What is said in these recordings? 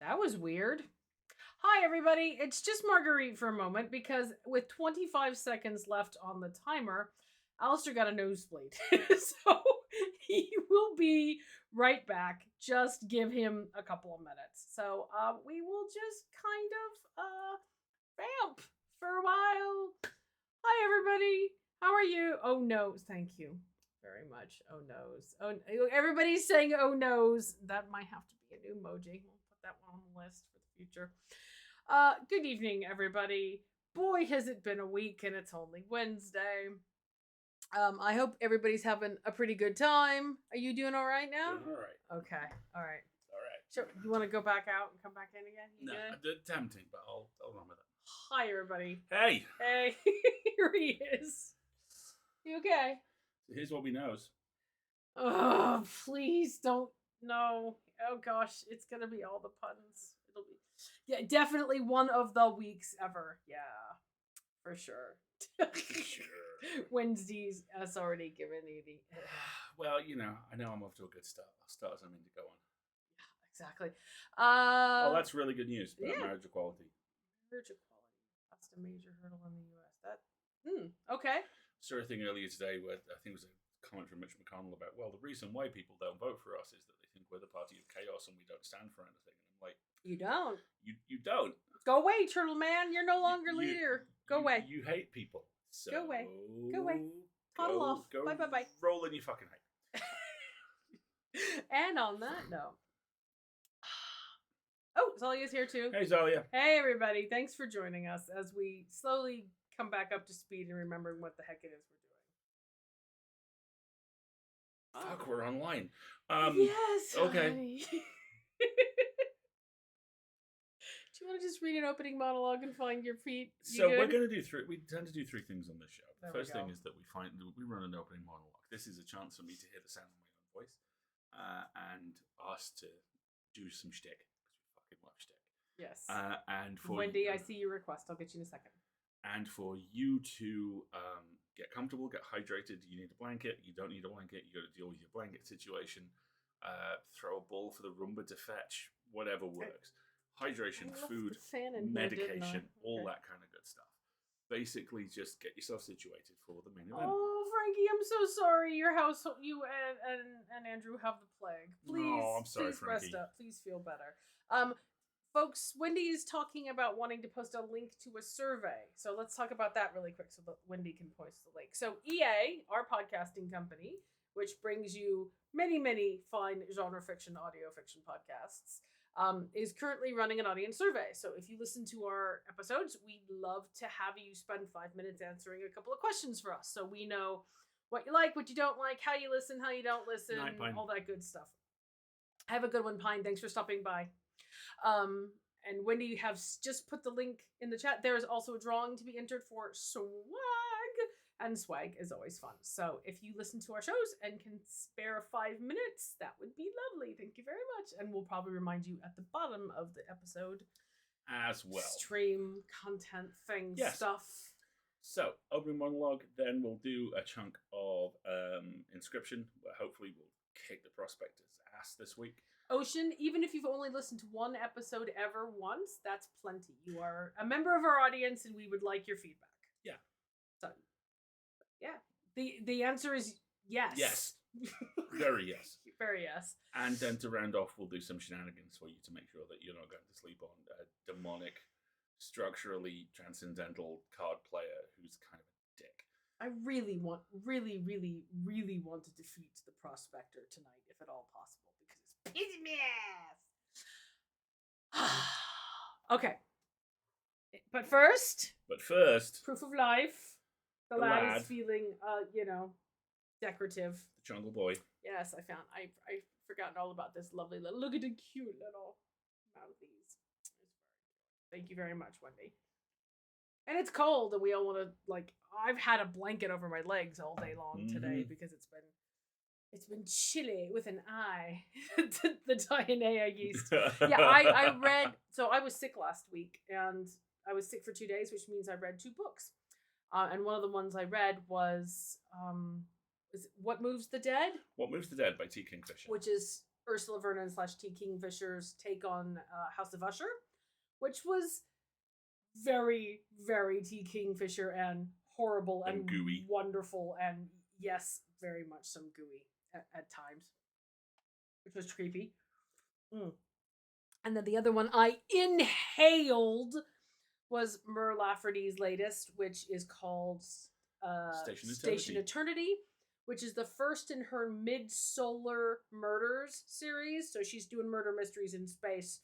That was weird. Hi, everybody. It's just Marguerite for a moment because with 25 seconds left on the timer, Alistair got a nosebleed. So he will be right back. Just give him a couple of minutes. So we will just kind of vamp for a while. Hi, everybody. How are you? Oh, no. Thank you very much. Oh, noes. Oh, everybody's saying oh, noes. That might have to be a new emoji. We'll put that one on the list for the future. Good evening, everybody. Boy, has it been a week and it's only Wednesday. I hope everybody's having a pretty good time. Are you doing all right now? Doing all right. Okay. All right. All right. So, you want to go back out and come back in again? You No, good? I did tempting, but I'll run with it. Hi, everybody. Hey, Hey, here he is. You okay? here's what we knows. Oh, please don't. No. Oh gosh, it's gonna be all the puns. It'll be, yeah, definitely one of the weeks ever. Yeah, for sure. Sure. Wednesdays has already given you the. Well, I know I'm off to a good start. I'll start something to go on. Exactly. Oh, that's really good news about yeah. marriage equality. Courage equality. That's a major hurdle in the U.S. Okay. Saw a thing earlier today where I think it was a comment from Mitch McConnell about, well, the reason why people don't vote for us is that they think we're the party of chaos and we don't stand for anything. And I'm like, you don't. You don't. Go away, Turtle Man. You're no longer leader. Go away. You hate people. So go away. Go away. Toddle off. Bye. Roll in your fucking hate. And on that note. Oh, Zalia's here too. Hey, Zalia. Hey, everybody. Thanks for joining us as we slowly come back up to speed and remembering what the heck it is we're doing. Fuck, we're online. Yes. Okay. Do you want to just read an opening monologue and find your feet? So we're going to do three. We tend to do three things on this show. The There we first thing go. is that we run an opening monologue. This is a chance for me to hear the sound of my own voice and us to do some shtick because we fucking love shtick. Yes. And for Wendy, I see your request. I'll get you in a second. And for you to get comfortable, get hydrated. You need a blanket. You don't need a blanket. You got to deal with your blanket situation. Throw a ball for the Roomba to fetch. Whatever works. Hydration, food, medication, all that kind of good stuff. Basically, just get yourself situated for the main event. Oh, Frankie, I'm so sorry. Your house, you and Andrew have the plague. Please, oh, I'm sorry, please Frankie. rest up. Please feel better. Folks, Wendy is talking about wanting to post a link to a survey. So let's talk about that really quick so that Wendy can post the link. So EA, our podcasting company, which brings you many, many fine genre fiction, audio fiction podcasts, is currently running an audience survey. So if you listen to our episodes, we'd love to have you spend 5 minutes answering a couple of questions for us so we know what you like, what you don't like, how you listen, how you don't listen, all that good stuff. Have a good one, Pine. Thanks for stopping by. And Wendy has just put the link in the chat. There is also a drawing to be entered for swag, and swag is always fun. So if you listen to our shows and can spare 5 minutes, that would be lovely. Thank you very much. And we'll probably remind you at the bottom of the episode as well. Stream content thing stuff. So opening monologue, then we'll do a chunk of Inscryption, where hopefully we'll kick the prospector's ass this week. Ocean, even if you've only listened to one episode ever once, that's plenty. You are a member of our audience and we would like your feedback. Yeah. So, yeah. The answer is yes. Yes. Very yes. Very yes. And then to round off, we'll do some shenanigans for you to make sure that you're not going to sleep on a demonic, structurally transcendental card player who's kind of a dick. I really want to defeat the prospector tonight, if at all possible. It's me ass. Okay. But first, proof of life. The lad is feeling, decorative. The jungle boy. Yes, I've forgotten all about this lovely little. Look at the cute little mouthies. Thank you very much, Wendy. And it's cold, and we all want to I've had a blanket over my legs all day long today because it's been chilly with an I. The Dianea yeast. Yeah, I read. So I was sick last week, and I was sick for 2 days, which means I read 2 books. And one of the ones I read was What Moves the Dead? What Moves the Dead by T. Kingfisher. Which is Ursula Vernon / T. Kingfisher's take on House of Usher, which was very, very T. Kingfisher and horrible and gooey. Wonderful and, yes, very much some gooey at times, which was creepy. And then the other one I inhaled was Mur Lafferty's latest, which is called Station Eternity, which is the first in her Mid-Solar Murders series. So she's doing murder mysteries in space,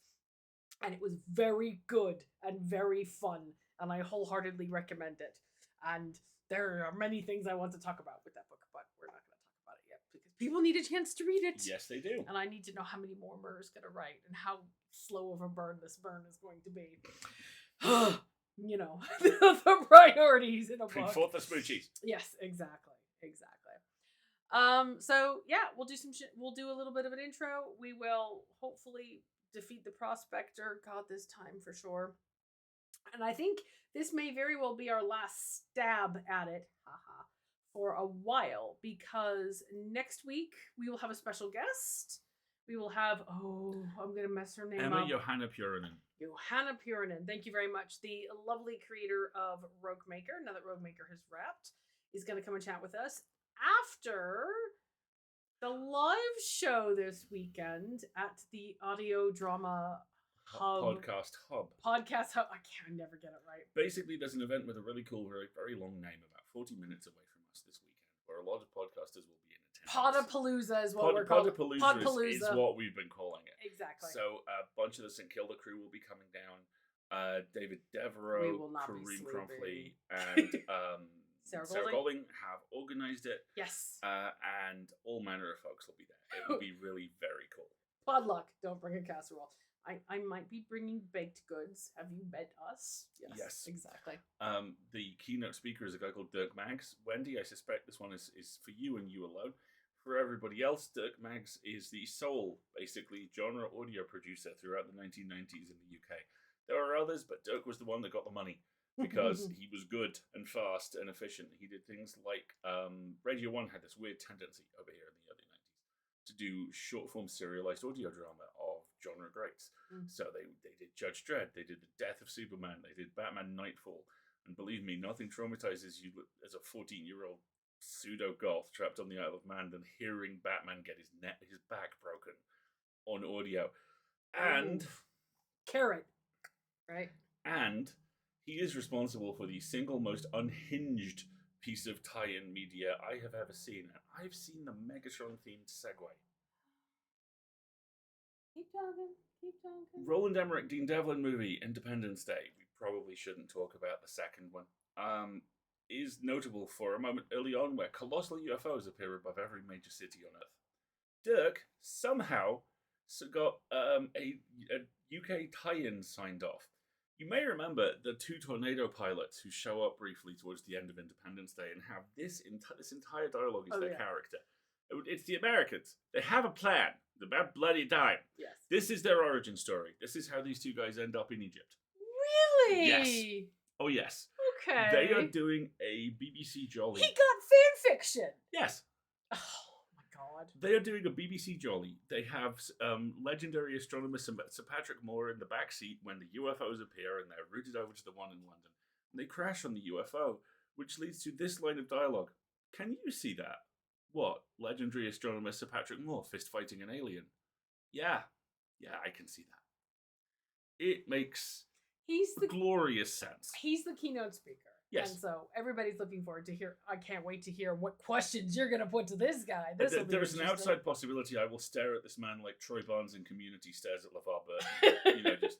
and it was very good and very fun, and I wholeheartedly recommend it. And there are many things I want to talk about with that book, but we're not going to talk about it yet because people need a chance to read it. Yes, they do. And I need to know how many more Mur's going to write and how slow of a burn this burn is going to be. The priorities in a Bring book. forth the smoochies. Yes, exactly. So yeah, we'll do we'll do a little bit of an intro. We will hopefully defeat the prospector. God, this time for sure. And I think this may very well be our last stab at it, for a while, because next week we will have a special guest. We will have, I'm going to mess her name up. Emma Johanna Purinen. Johanna Purinen, thank you very much. The lovely creator of Rogue Maker. Now that Rogue Maker has wrapped, is going to come and chat with us after the live show this weekend at the Audio Drama Hub. Podcast Hub. Podcast Hub. I can never get it right. Basically, there's an event with a really cool, very, very long name, about 40 minutes away from us this weekend, where a lot of podcasters will be in attendance. Podapalooza is what we're calling it. Podapalooza is what we've been calling it. Exactly. So a bunch of the St. Kilda crew will be coming down. David Devereaux, Kareem Crumpley, and Sarah Golding have organised it. Yes. And all manner of folks will be there. It will be really very cool. Podluck. Don't bring a casserole. I might be bringing baked goods. Have you met us? Yes. Exactly. The keynote speaker is a guy called Dirk Maggs. Wendy, I suspect this one is for you and you alone. For everybody else, Dirk Maggs is the sole, basically, genre audio producer throughout the 1990s in the UK. There are others, but Dirk was the one that got the money because he was good and fast and efficient. He did things like Radio 1 had this weird tendency over here in the early 90s to do short-form serialized audio drama of genre greats. So they did Judge Dredd, they did The Death of Superman, they did Batman Nightfall. And believe me, nothing traumatizes you as a 14-year-old pseudo-goth trapped on the Isle of Man than hearing Batman get his back broken on audio. And... Carrot. Right. And he is responsible for the single most unhinged piece of tie-in media I have ever seen. And I've seen the Megatron-themed Segway. Keep talking. Roland Emmerich, Dean Devlin movie, Independence Day. We probably shouldn't talk about the second one. Is notable for a moment early on where colossal UFOs appear above every major city on Earth. Dirk somehow got a UK tie-in signed off. You may remember the two Tornado pilots who show up briefly towards the end of Independence Day and have this entire dialogue is their character. It's the Americans. They have a plan. It's about bloody time. Yes. This is their origin story. This is how these two guys end up in Egypt. Really? Yes. Oh, yes. Okay. They are doing a BBC Jolly. He got fan fiction. Yes. Oh, my God. They are doing a BBC Jolly. They have legendary astronomer Sir Patrick Moore in the back seat when the UFOs appear, and they're routed over to the one in London. And they crash on the UFO, which leads to this line of dialogue. Can you see that? What? Legendary astronomer Sir Patrick Moore fist-fighting an alien? Yeah, I can see that. It makes glorious sense. He's the keynote speaker. Yes. And so everybody's looking forward to hear. I can't wait to hear what questions you're going to put to this guy. There is an outside possibility I will stare at this man like Troy Barnes in Community stares at LeVar Burton. Just...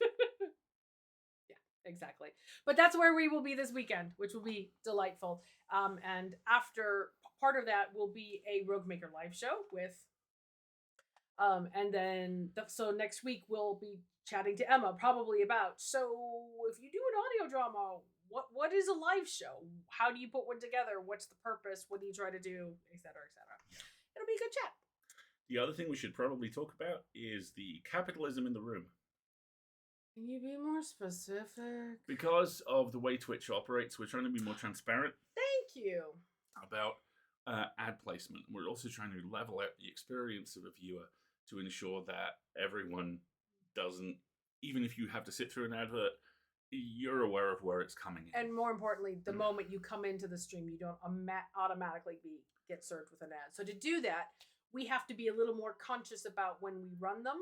Yeah, exactly. But that's where we will be this weekend, which will be delightful. And after part of that will be a Rogue Maker live show with... and then, so next week we'll be chatting to Emma probably about, so if you do an audio drama, what is a live show? How do you put one together? What's the purpose? What do you try to do? Et cetera, et cetera. It'll be a good chat. The other thing we should probably talk about is the capitalism in the room. Can you be more specific? Because of the way Twitch operates, we're trying to be more transparent. Thank you. About ad placement. We're also trying to level out the experience of a viewer to ensure that everyone doesn't, even if you have to sit through an advert, you're aware of where it's coming in. And more importantly, the moment you come into the stream, you don't automatically get served with an ad. So to do that, we have to be a little more conscious about when we run them.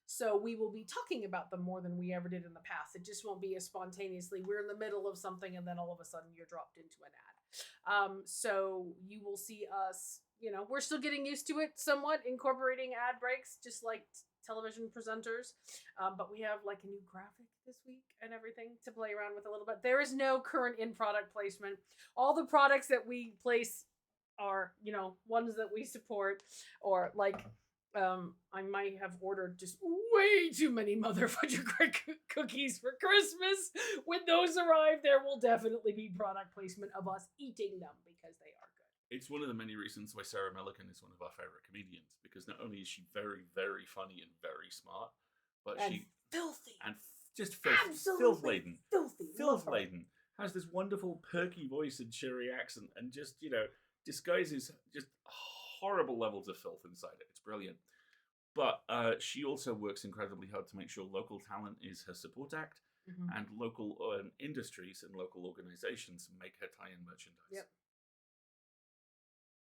So we will be talking about them more than we ever did in the past. It just won't be as spontaneously, we're in the middle of something and then all of a sudden you're dropped into an ad. So you will see us, we're still getting used to it somewhat, incorporating ad breaks, just like television presenters. But we have like a new graphic this week and everything to play around with a little bit. There is no current in-product placement. All the products that we place are, ones that we support, or like, I might have ordered just way too many Mother Fudger cookies for Christmas. When those arrive, there will definitely be product placement of us eating them because they are good. It's one of the many reasons why Sarah Millican is one of our favorite comedians, because not only is she very, very funny and very smart, but and she filthy and just filth-laden, filth-laden, has this wonderful perky voice and cheery accent, and just disguises just horrible levels of filth inside it. It's brilliant. But she also works incredibly hard to make sure local talent is her support act, and local industries and local organizations make her tie-in merchandise. Yep.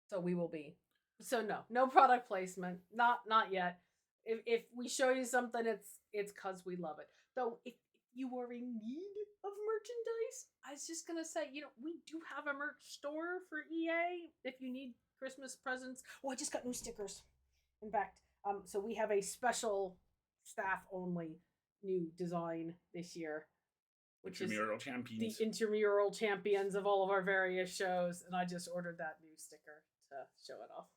So we will be. So no product placement, not yet. If we show you something, it's cause we love it. Though if you are in need of merchandise, I was just gonna say, we do have a merch store for EA if you need Christmas presents. Oh, I just got new stickers. In fact, so we have a special staff only new design this year, which Intramural is champions. the intramural champions of all of our various shows, and I just ordered that new sticker to show it off,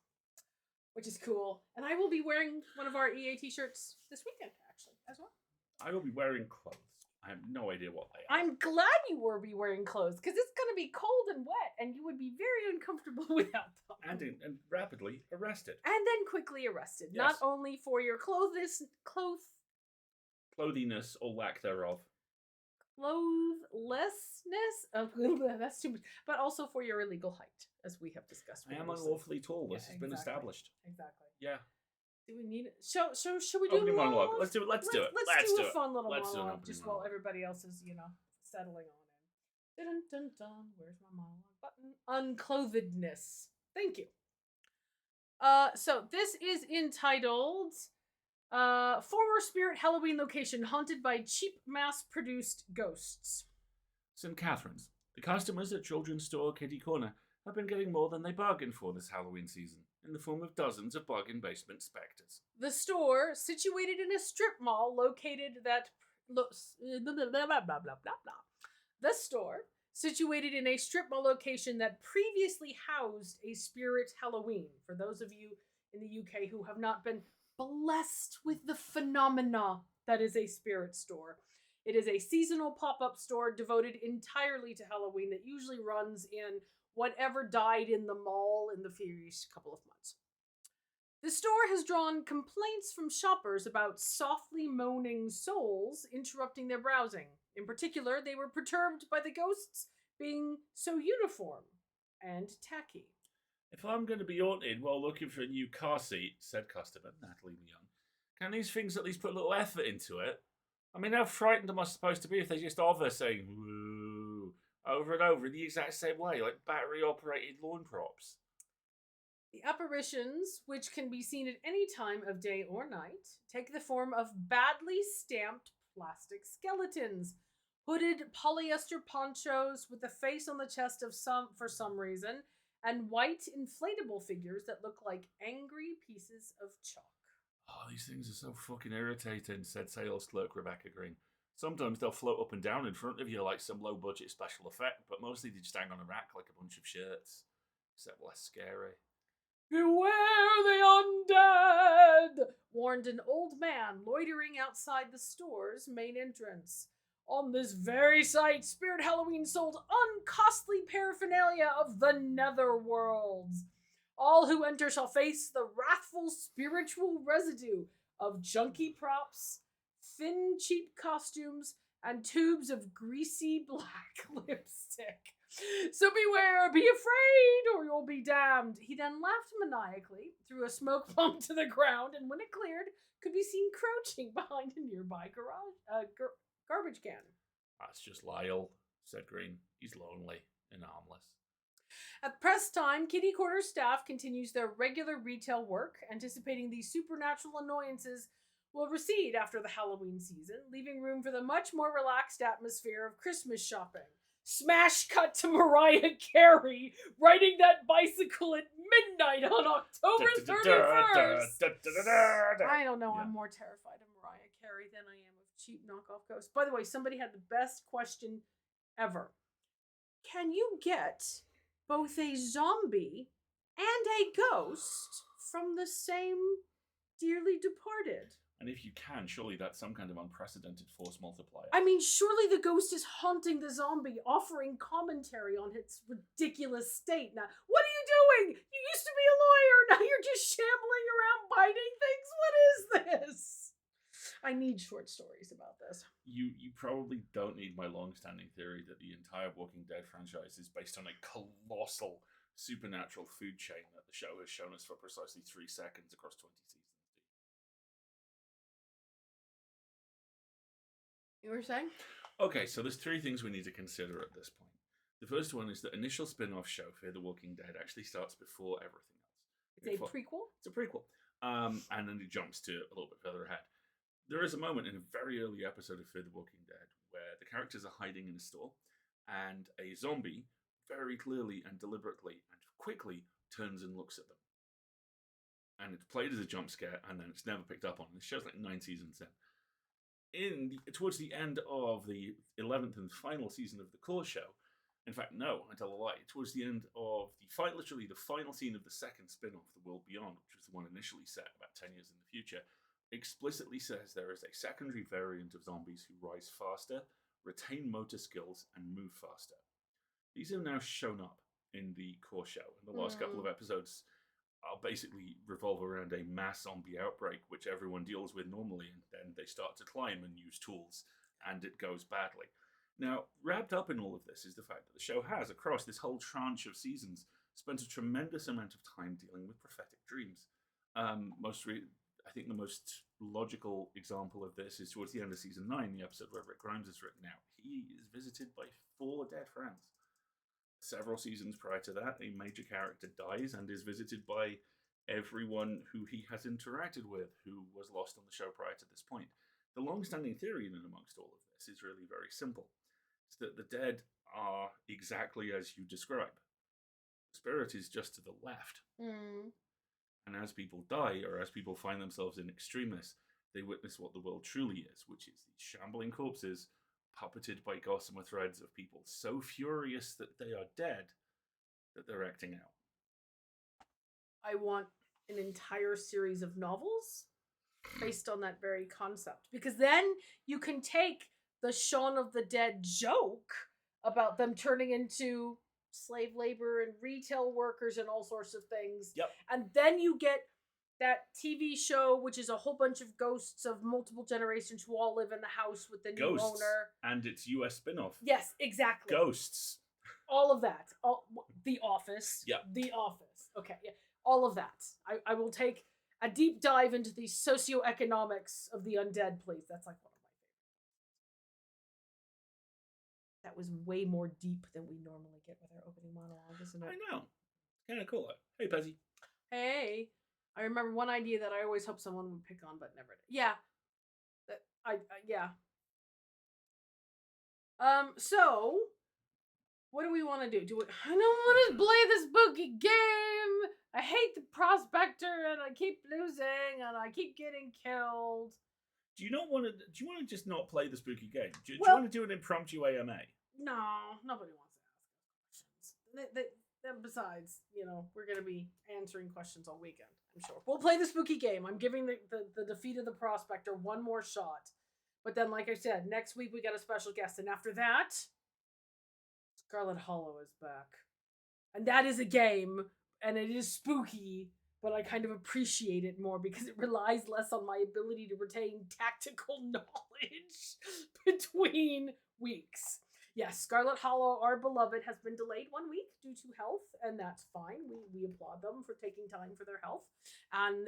which is cool. And I will be wearing one of our EA t-shirts this weekend, actually, as well. I will be wearing clothes. I have no idea what they are. I'm glad you will be wearing clothes, because it's going to be cold and wet, and you would be very uncomfortable without them. And rapidly arrested. And then quickly arrested. Yes. Not only for your clothiness or lack thereof. That's too much. But also for your illegal height, as we have discussed. I am unlawfully tall. This has been established. Exactly. Yeah. Do we need it? So should we do Opening a monologue? Let's do it. Let's do it. Let's do a fun little Let's do an monologue, opening just while monologue. everybody else is, settling on in. Dun dun dun. Where's my monologue button? Unclothedness. Thank you. So this is entitled Former Spirit Halloween Location Haunted by Cheap Mass-Produced Ghosts. St. Catherine's. The customers at children's store Kitty Corner have been getting more than they bargained for this Halloween season, in the form of dozens of bargain basement specters. The store, situated in a strip mall located The store, situated in a strip mall location that previously housed a Spirit Halloween. For those of you in the UK who have not been blessed with the phenomena that is a Spirit store. It is a seasonal pop-up store devoted entirely to Halloween that usually runs in whatever died in the mall in the previous couple of months. The store has drawn complaints from shoppers about softly moaning souls interrupting their browsing. In particular, they were perturbed by the ghosts being so uniform and tacky. If I'm going to be haunted while looking for a new car seat, said customer Natalie Young, can these things at least put a little effort into it? I mean, how frightened am I supposed to be if they just hover saying woo over and over in the exact same way, like battery-operated lawn props? The apparitions, which can be seen at any time of day or night, take the form of badly stamped plastic skeletons, hooded polyester ponchos with the face on the chest of for some reason, and white inflatable figures that look like angry pieces of chalk. Oh, these things are so fucking irritating, said sales clerk Rebecca Green. Sometimes they'll float up and down in front of you like some low-budget special effect, but mostly they just hang on a rack like a bunch of shirts. Except less scary. Beware the undead! Warned an old man loitering outside the store's main entrance. On this very site, Spirit Halloween sold uncostly paraphernalia of the netherworlds. All who enter shall face the wrathful spiritual residue of junky props, thin, cheap costumes, and tubes of greasy black lipstick. So beware, be afraid, or you'll be damned. He then laughed maniacally, threw a smoke bomb to the ground, and when it cleared, could be seen crouching behind a nearby garbage can. That's just Lyle, said Green. He's lonely and harmless. At press time, Kitty Corner staff continues their regular retail work, anticipating these supernatural annoyances will recede after the Halloween season, leaving room for the much more relaxed atmosphere of Christmas shopping. Smash cut to Mariah Carey riding that bicycle at midnight on October 31st. I don't know, I'm more terrified of Mariah Carey than I am of cheap knockoff ghosts. By the way, somebody had the best question ever. Can you get both a zombie and a ghost from the same dearly departed? And if you can, surely that's some kind of unprecedented force multiplier. I mean, surely the ghost is haunting the zombie, offering commentary on its ridiculous state. Now, what are you doing? You used to be a lawyer, now you're just shambling around biting things? What is this? I need short stories about this. You probably don't need my long-standing theory that the entire Walking Dead franchise is based on a colossal supernatural food chain that the show has shown us for precisely 3 seconds across 20 seasons. You were saying? Okay, so there's three things we need to consider at this point. The first one is the initial spin-off show, Fear the Walking Dead, actually starts before everything else. It's a prequel? It's a prequel. And then it jumps to a little bit further ahead. There is a moment in a very early episode of Fear the Walking Dead where the characters are hiding in a store and a zombie very clearly and deliberately and quickly turns and looks at them. And it's played as a jump scare, and then it's never picked up on. The show's like 9 seasons in. Towards the end of the 11th and final season of the core show, in fact, no, I tell a lie. Towards the end of literally the final scene of the second spin-off, The World Beyond, which was the one initially set about 10 years in the future, explicitly says there is a secondary variant of zombies who rise faster, retain motor skills, and move faster. These have now shown up in the core show. And the last couple of episodes are basically revolve around a mass zombie outbreak, which everyone deals with normally, and then they start to climb and use tools, and it goes badly. Now, wrapped up in all of this is the fact that the show has, across this whole tranche of seasons, spent a tremendous amount of time dealing with prophetic dreams. I think the most logical example of this is towards the end of season 9, the episode where Rick Grimes is written out. He is visited by 4 dead friends. Several seasons prior to that, a major character dies and is visited by everyone who he has interacted with who was lost on the show prior to this point. The long-standing theory in and amongst all of this is really very simple. It's that the dead are exactly as you describe. The spirit is just to the left. And as people die, or as people find themselves in extremis, they witness what the world truly is, which is these shambling corpses puppeted by gossamer threads of people so furious that they are dead that they're acting out. I want an entire series of novels based on that very concept, because then you can take the Shaun of the Dead joke about them turning into slave labor and retail workers and all sorts of things. Yep. And then you get that TV show, which is a whole bunch of ghosts of multiple generations who all live in the house with the new owner. And its US spin-off. Yes, exactly. Ghosts. All of that. The Office. Yeah. The Office. Okay, yeah. All of that. I will take a deep dive into the socioeconomics of the undead, please. That's like one of my favorites. That was way more deep than we normally get with our opening monologue, isn't it? I know. Kind of cool. Hey, Pezzy. Hey. I remember one idea that I always hoped someone would pick on, but never did. Yeah. Yeah. So, what do we want to do? I don't want to play this spooky game. I hate the prospector, and I keep losing, and I keep getting killed. Do you want to just not play the spooky game? Do you want to do an impromptu AMA? No, nobody wants to ask questions. Then besides, we're going to be answering questions all weekend, I'm sure. We'll play the spooky game. I'm giving the defeat of the prospector one more shot. But then, like I said, next week we got a special guest. And after that, Scarlet Hollow is back. And that is a game, and it is spooky, but I kind of appreciate it more because it relies less on my ability to retain tactical knowledge between weeks. Yes, Scarlet Hollow, our beloved, has been delayed 1 week due to health, and that's fine. We applaud them for taking time for their health. And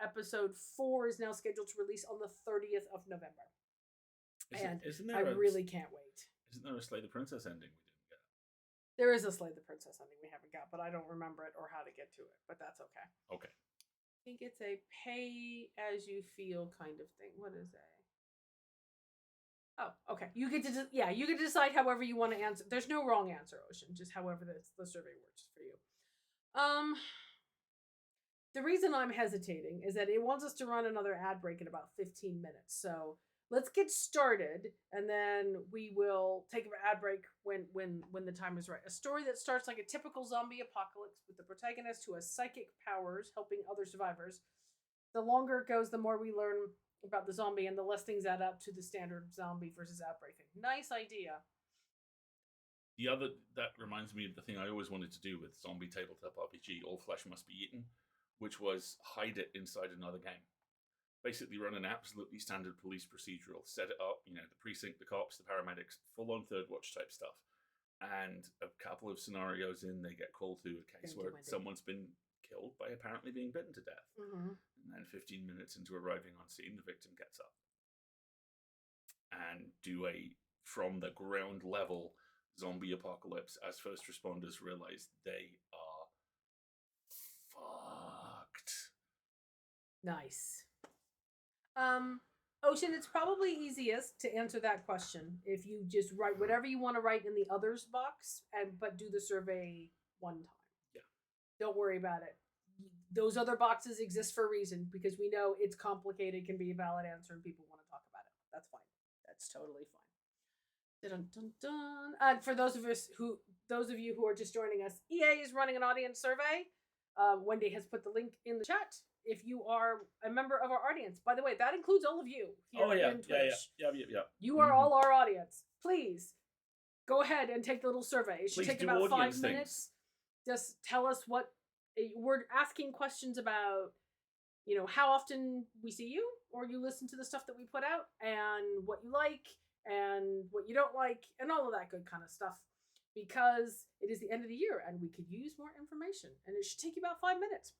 episode 4 is now scheduled to release on the 30th of November. I really can't wait. Isn't there a Slay the Princess ending we didn't get? There is a Slay the Princess ending we haven't got, but I don't remember it or how to get to it, but that's okay. Okay. I think it's a pay as you feel kind of thing. What is that? Oh, okay. You get to decide however you want to answer. There's no wrong answer, Ocean. Just however the survey works for you. The reason I'm hesitating is that it wants us to run another ad break in about 15 minutes. So let's get started, and then we will take an ad break when the time is right. A story that starts like a typical zombie apocalypse with the protagonist who has psychic powers helping other survivors. The longer it goes, the more we learn about the zombie, and the less things add up to the standard zombie versus outbreak thing. Nice idea. That reminds me of the thing I always wanted to do with zombie tabletop RPG, All Flesh Must Be Eaten, which was hide it inside another game. Basically run an absolutely standard police procedural, set it up, the precinct, the cops, the paramedics, full-on third watch type stuff. And a couple of scenarios in, they get called to a case where someone's been killed by apparently being bitten to death. Mm-hmm. And then 15 minutes into arriving on scene, the victim gets up. and do a from the ground level zombie apocalypse as first responders realize they are fucked. Nice. Ocean, it's probably easiest to answer that question if you just write whatever you want to write in the others box but do the survey one time. Yeah. Don't worry about it. Those other boxes exist for a reason because we know it's complicated, can be a valid answer, and people want to talk about it. That's fine. That's totally fine. Dun, dun, dun. And for those of you who are just joining us, EA is running an audience survey. Wendy has put the link in the chat. If you are a member of our audience, by the way, that includes all of you here in Twitch. Yeah. You are all our audience. Please go ahead and take the little survey. It should take about 5 minutes. Just tell us what we're asking questions about. How often we see you or you listen to the stuff that we put out, and what you like and what you don't like, and all of that good kind of stuff. Because it is the end of the year and we could use more information, and it should take you about 5 minutes.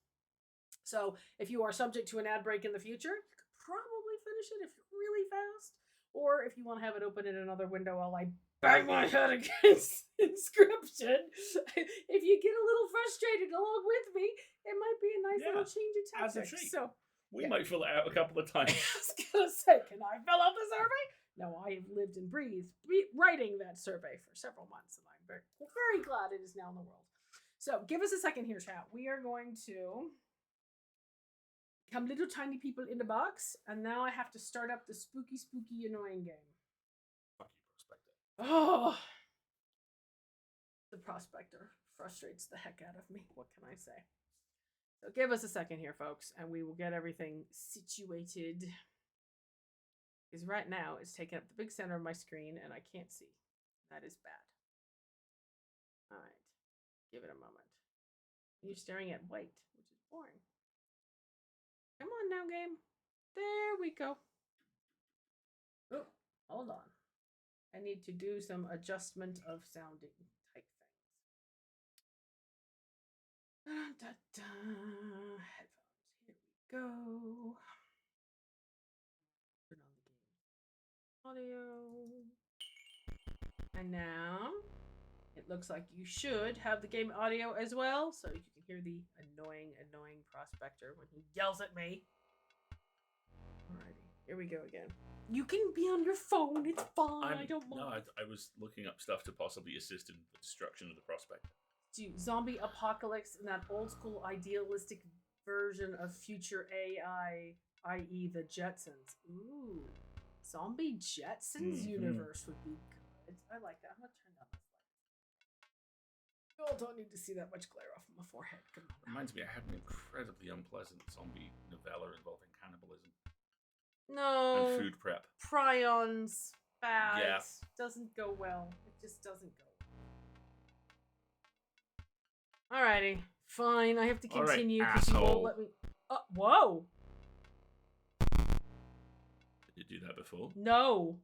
So if you are subject to an ad break in the future, you could probably finish it if you're really fast. Or if you want to have it open in another window while I bang my head against Inscription, if you get a little frustrated along with me, it might be a nice little change of tactics. So we might fill it out a couple of times. I was gonna say, can I fill out the survey? No, I have lived and breathed writing that survey for several months, and I'm very glad it is now in the world. So give us a second here, chat. We are going to become little tiny people in the box, and now I have to start up the spooky, annoying game. Fuck you, Prospector. Oh, the Prospector frustrates the heck out of me. What can I say? So give us a second here, folks, and we will get everything situated. Because right now it's taking up the big center of my screen, and I can't see. That is bad. All right, give it a moment. You're staring at white, which is boring. Come on now, game. There we go. Oh, hold on. I need to do some adjustment of sounding type things. Headphones. Here we go. Turn on the game audio. And now it looks like you should have the game audio as well, so you can hear the annoying Prospector when he yells at me. Alrighty, here we go again. You can be on your phone, it's fine, I don't mind. No, I was looking up stuff to possibly assist in the destruction of the Prospector. Zombie apocalypse in that old school idealistic version of future AI, i.e. the Jetsons. Ooh, Zombie Jetsons universe would be good. I like that. I'm gonna turn down this light. You all don't need to see that much glare off of my forehead. Come on. Reminds me, I had an incredibly unpleasant zombie novella involving cannibalism. No. And food prep. Prions. Bad. Yeah. Doesn't go well. It just doesn't go. Alrighty. Fine. I have to continue because you won't let me. Whoa. Did you do that before? No.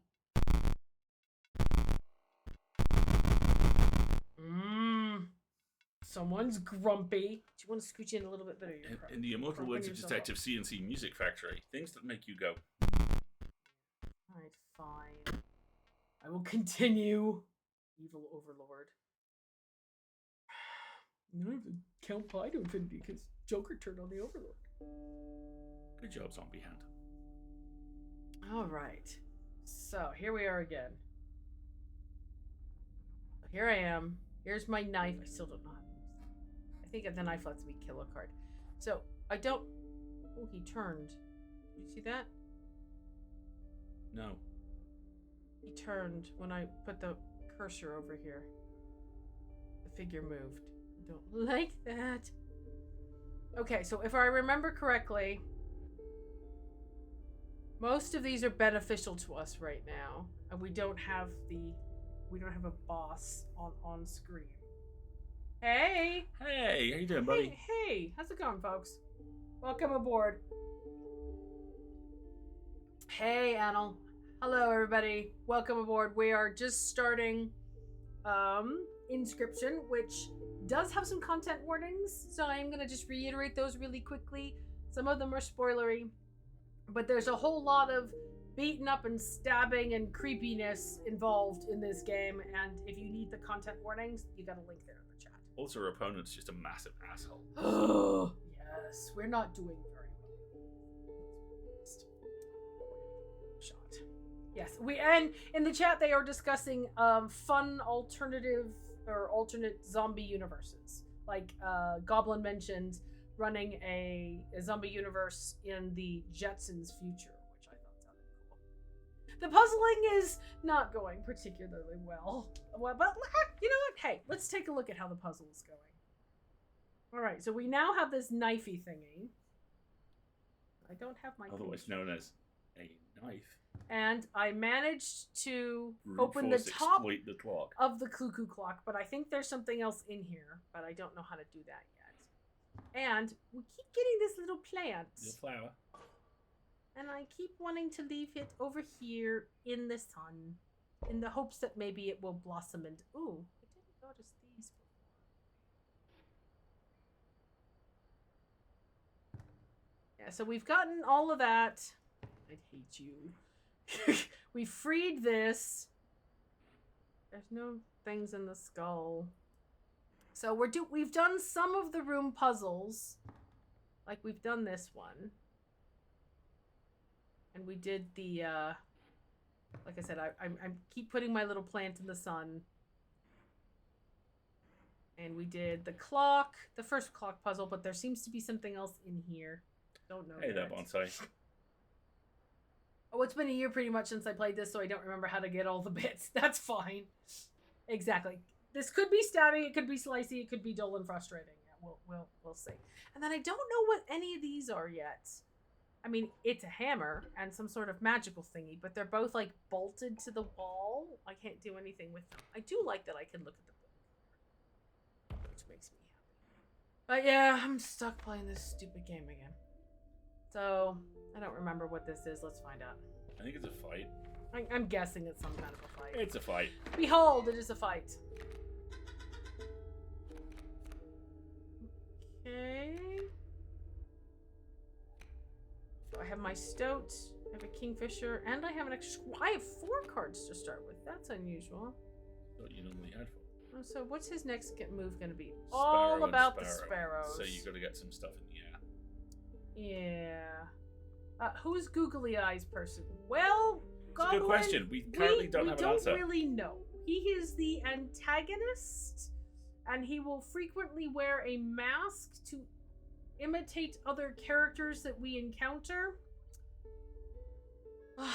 Someone's grumpy. Do you want to scooch in a little bit better? In the immortal words of Detective CNC Music Factory, things that make you go. Alright, fine. I will continue. Evil Overlord. Now I have to count pi to infinity because Joker turned on the Overlord. Good job, Zombie Hand. Alright. So, here we are again. Here I am. Here's my knife. I still don't know how to use it. I think the knife lets me kill a card. So, I don't... Oh, he turned. Did you see that? No. He turned when I put the cursor over here. The figure moved. I don't like that. Okay, so if I remember correctly, most of these are beneficial to us right now, and we don't have a boss on screen. Hey! Hey, how you doing, buddy? Hey, how's it going, folks? Welcome aboard. Hey, Anil. Hello, everybody. Welcome aboard. We are just starting Inscription, which does have some content warnings, so I'm going to just reiterate those really quickly. Some of them are spoilery, but there's a whole lot of beaten up and stabbing and creepiness involved in this game, and if you need the content warnings, you got a link there in the chat. Also, our opponent's just a massive asshole. Oh, yes, we're not doing very well. Shot. Yes, and in the chat they are discussing fun alternative or alternate zombie universes. Like Goblin mentioned running a zombie universe in the Jetsons future, which I thought sounded cool. The puzzling is not going particularly well. But you know what? Hey, let's take a look at how the puzzle is going. Alright, so we now have this knifey thingy. I don't have my Otherwise known as a knife. And I managed to Brute open the force top exploit the clock. of the cuckoo clock, but I think there's something else in here, but I don't know how to do that yet. And we keep getting this little plant. The flower. And I keep wanting to leave it over here in the sun, in the hopes that maybe it will blossom and... Ooh, I didn't notice these before. Yeah, so we've gotten all of that. I hate you. We freed this. There's no things in the skull. So we've done some of the room puzzles. Like we've done this one. And we did the like I said, I keep putting my little plant in the sun. And we did the clock, the first clock puzzle, but there seems to be something else in here. Don't know. Hey there, yet. bonsai. Oh, it's been a year pretty much since I played this, so I don't remember how to get all the bits. That's fine. Exactly. This could be stabby, it could be slicey, it could be dull and frustrating. Yeah, we'll see. And then I don't know what any of these are yet. I mean, it's a hammer and some sort of magical thingy, but they're both like bolted to the wall. I can't do anything with them. I do like that I can look at the book, which makes me happy. But yeah, I'm stuck playing this stupid game again. So, I don't remember what this is. Let's find out. I think it's a fight. I'm guessing it's some kind of a fight. It's a fight. Behold, it is a fight. Okay. So I have my stoat, I have a kingfisher, and I have an extra... I have 4 cards to start with. That's unusual. What you normally had for. Oh, so what's his next move going to be? Sparrow All and about the sparrow. sparrows. So you got to get some stuff in the air. Yeah. Who's Googly Eyes person? Well, It's Goblin, a good question. We currently don't have an answer. We don't really know. He is the antagonist, and he will frequently wear a mask to imitate other characters that we encounter.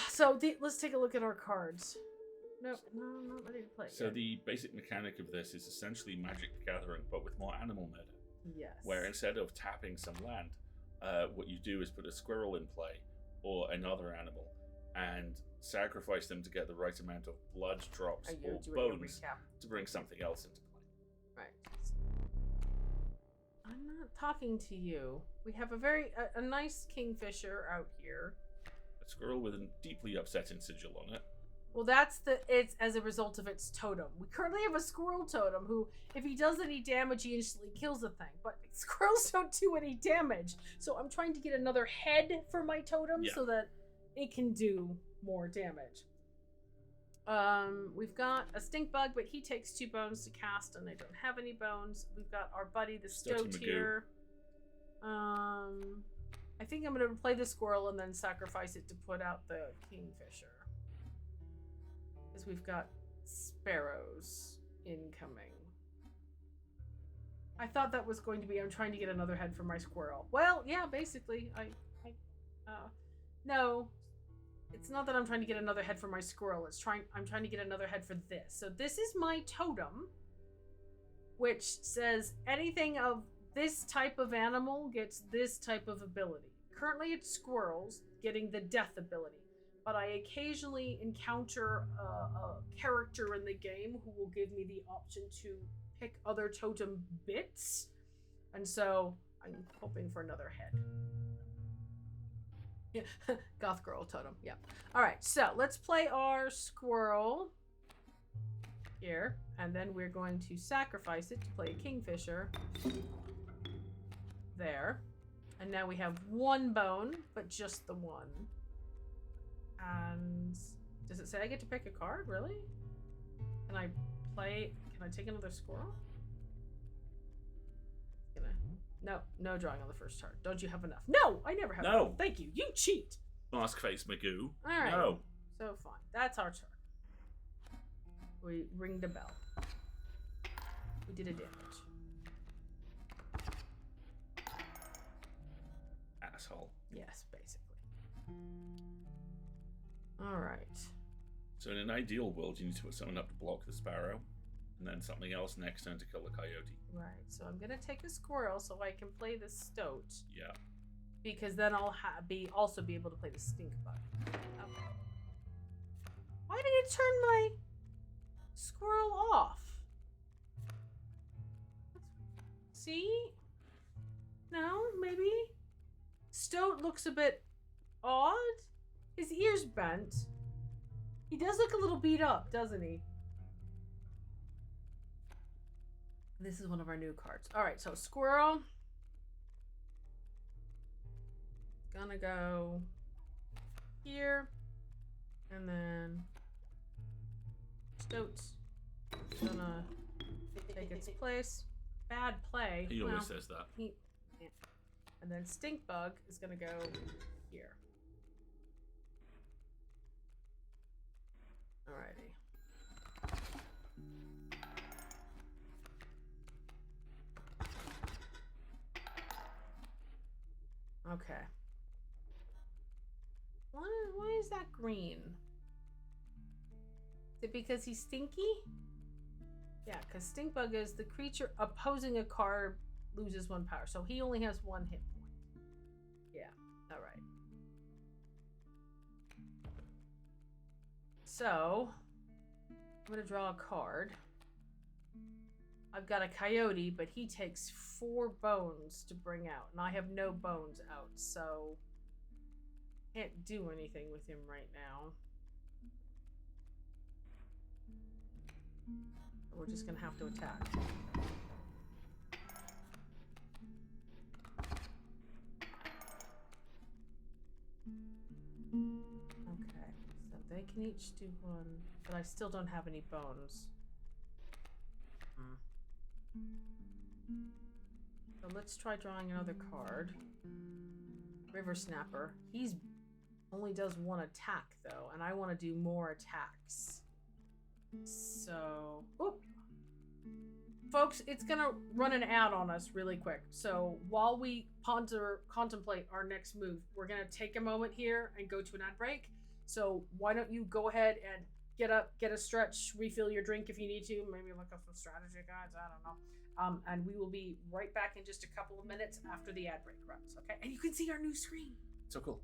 So let's take a look at our cards. No, I'm not ready to play. So yet. the basic mechanic of this is essentially Magic the Gathering, but with more animal meta. Yes. Where instead of tapping some land, what you do is put a squirrel in play or another animal and sacrifice them to get the right amount of blood drops or bones to bring something else into play. Right. I'm not talking to you. We have a nice kingfisher out here. A squirrel with a deeply upsetting sigil on it. Well, it's as a result of its totem. We currently have a squirrel totem who, if he does any damage, he instantly kills the thing. But squirrels don't do any damage. So I'm trying to get another head for my totem so that it can do more damage. We've got a stink bug, but he takes 2 bones to cast, and I don't have any bones. We've got our buddy, the stoat here. I think I'm going to play the squirrel and then sacrifice it to put out the kingfisher. Because we've got sparrows incoming. I thought that was going to be I'm trying to get another head for my squirrel. Well, yeah, basically. No. It's not that I'm trying to get another head for my squirrel. I'm trying to get another head for this. So this is my totem, which says anything of this type of animal gets this type of ability. Currently it's squirrels getting the death ability. But I occasionally encounter a character in the game who will give me the option to pick other totem bits. And so I'm hoping for another head. Yeah, goth girl totem, yeah. Alright, so let's play our squirrel here. And then we're going to sacrifice it to play a kingfisher. There. And now we have 1 bone, but just the 1. And does it say I get to pick a card? Really? Can I take another squirrel? No drawing on the first card. Don't you have enough? No, I never have No. enough. Thank you. You cheat. Mask face Magoo. All right. No. So fine. That's our turn. We ring the bell. We did a damage. Asshole. Yes, basically. All right. So in an ideal world, you need to put someone up to block the sparrow, and then something else next turn to kill the coyote. Right. So I'm gonna take a squirrel so I can play the stoat. Yeah. Because then I'll also be able to play the stink bug. Okay. Why did it turn my squirrel off? See? No, maybe? Stoat looks a bit odd. His ear's bent. He does look a little beat up, doesn't he? This is one of our new cards. Alright, so squirrel. Gonna go here. And then Stoat's gonna take its place. Bad play. He always says that. And then Stink Bug is gonna go here. Alrighty. Okay. Why is that green? Is it because he's stinky? Yeah, because Stink Bug is the creature opposing a card loses 1 power. So he only has 1 hit point. Yeah, alright. So, I'm going to draw a card. I've got a coyote, but he takes 4 bones to bring out. And I have no bones out, so can't do anything with him right now. We're just going to have to attack. Okay, so they can each do 1, but I still don't have any bones. So let's try drawing another card. River Snapper. He's only does 1 attack though, and I want to do more attacks. So, folks, it's gonna run an ad on us really quick. So while we contemplate our next move, we're gonna take a moment here and go to an ad break. So why don't you go ahead and get up, get a stretch, refill your drink if you need to, maybe look up some strategy guides, I don't know. And we will be right back in just a couple of minutes after the ad break runs, okay? And you can see our new screen. So cool.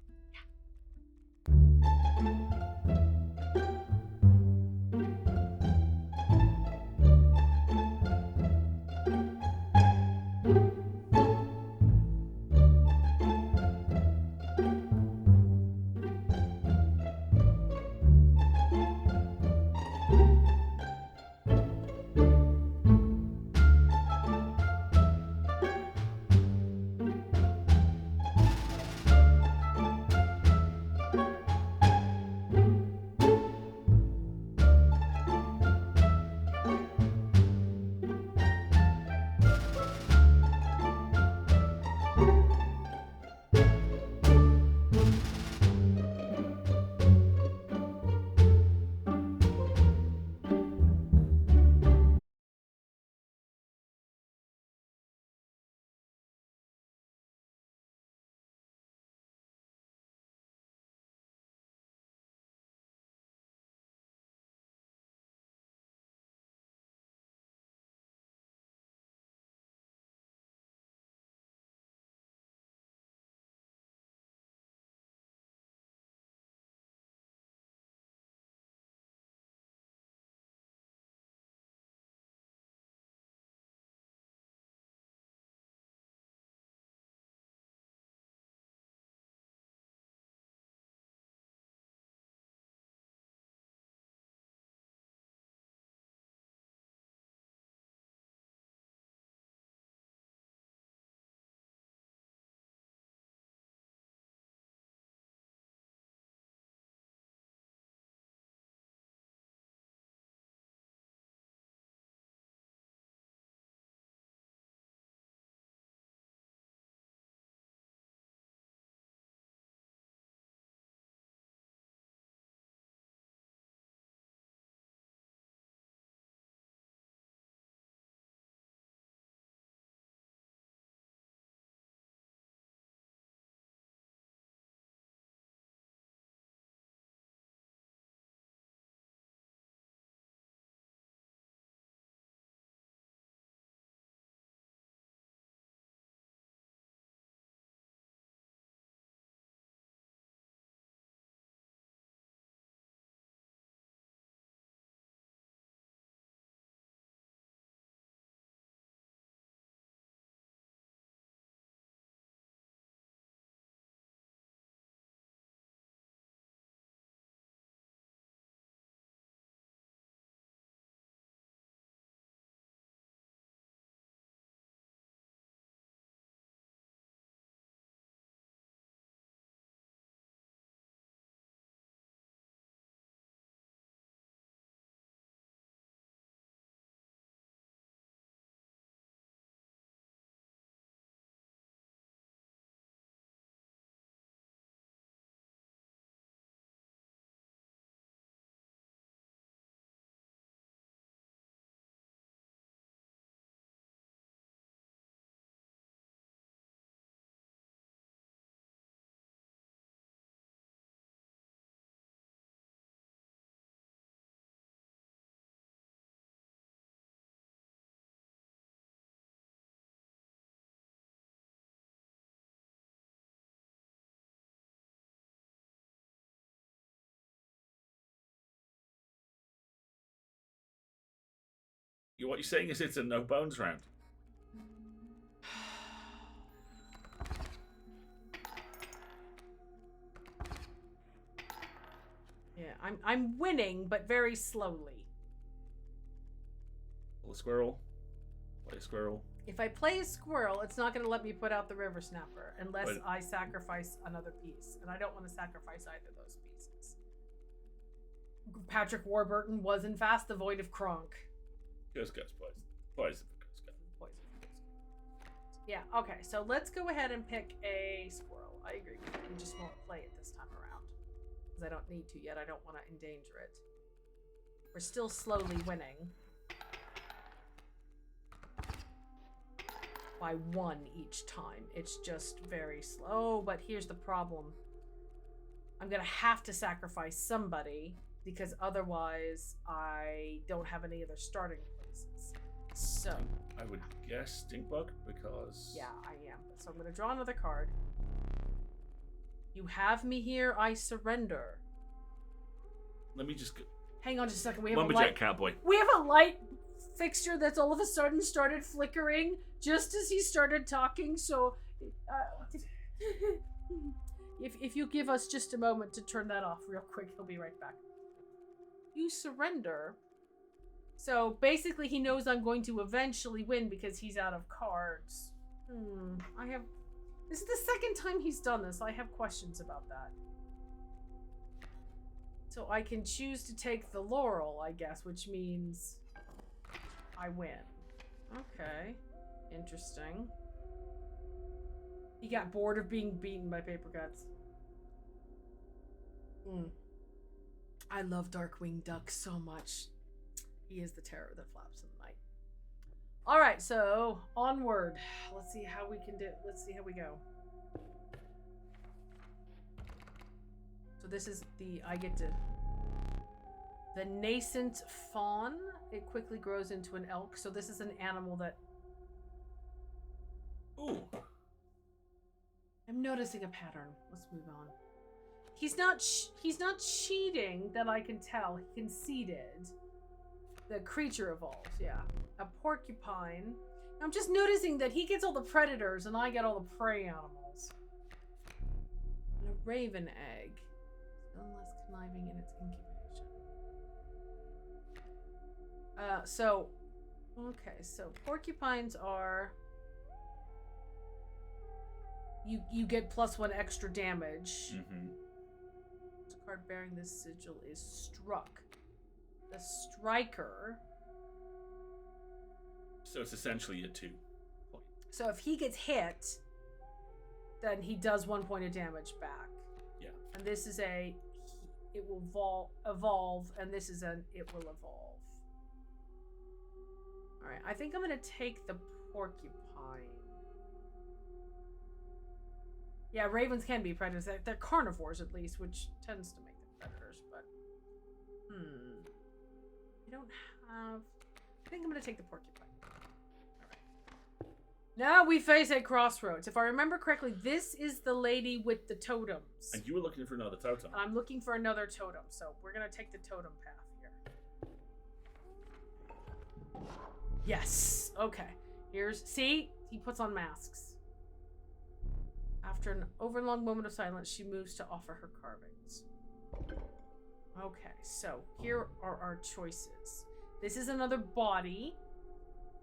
What you're saying is it's a no bones round. Yeah, I'm winning, but very slowly. Pull a squirrel. Play a squirrel. If I play a squirrel, it's not going to let me put out the river snapper unless But- I sacrifice another piece. And I don't want to sacrifice either of those pieces. Patrick Warburton was in fact the Void of Kronk. Ghost plays the Ghost. Poison. Yeah, okay, so let's go ahead and pick a squirrel. I agree with you. We just won't play it this time around. Because I don't need to yet. I don't want to endanger it. We're still slowly winning. By 1 each time. It's just very slow, but here's the problem. I'm gonna have to sacrifice somebody because otherwise I don't have any other starting places. So I would guess Stinkbug because... yeah, I am. So I'm gonna draw another card. You have me here, I surrender. Let me just go. Hang on just a second. We have Lumberjack Cowboy. We have a light fixture that's all of a sudden started flickering just as he started talking. So, if you give us just a moment to turn that off real quick, he'll be right back. You surrender. So basically, he knows I'm going to eventually win because he's out of cards. This is the second time he's done this. I have questions about that. So I can choose to take the laurel, I guess, which means I win. Okay. Interesting. He got bored of being beaten by paper cuts. I love Darkwing Duck so much. He is the terror that flaps in the night. Alright, so onward. Let's see how we can do. Let's see how we go. So this is I get to... the nascent fawn. It quickly grows into an elk. So this is an animal that... Ooh. I'm noticing a pattern. Let's move on. He's not cheating that I can tell. He conceded. The creature evolves, yeah. A porcupine. I'm just noticing that he gets all the predators and I get all the prey animals. And a raven egg. Still less conniving in its incubation. So porcupines are... You get +1 extra damage. Mm-hmm. The card bearing this sigil is struck. The striker. So it's essentially a 2 point. So if he gets hit, then he does 1 point of damage back. Yeah. And this is it will evolve, and this is it will evolve. All right, I think I'm gonna take the porcupine. Yeah, ravens can be predators. They're carnivores at least, which tends to make them predators. But I don't have. I think I'm gonna take the porcupine. All right. Now we face a crossroads. If I remember correctly, this is the lady with the totems. And you were looking for another totem. I'm looking for another totem, so we're gonna take the totem path here. Yes. Okay. See, he puts on masks. After an overlong moment of silence, she moves to offer her carvings. Okay, so here are our choices. This is another body.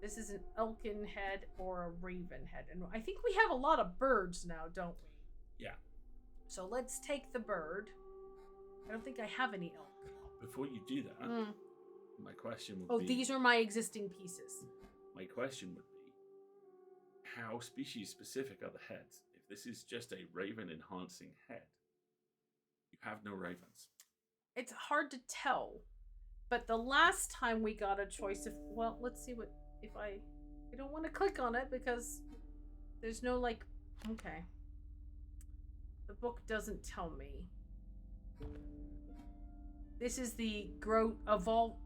This is an elkin head or a raven head. And I think we have a lot of birds now, don't we? Yeah. So let's take the bird. I don't think I have any elk. Before you do that, my question would be... Oh, these are my existing pieces. My question would be, how species specific are the heads? If this is just a raven enhancing head, you have no ravens. It's hard to tell. But the last time we got a choice of... well, let's see what... I don't want to click on it because there's no, like... Okay. The book doesn't tell me. This is the evolve...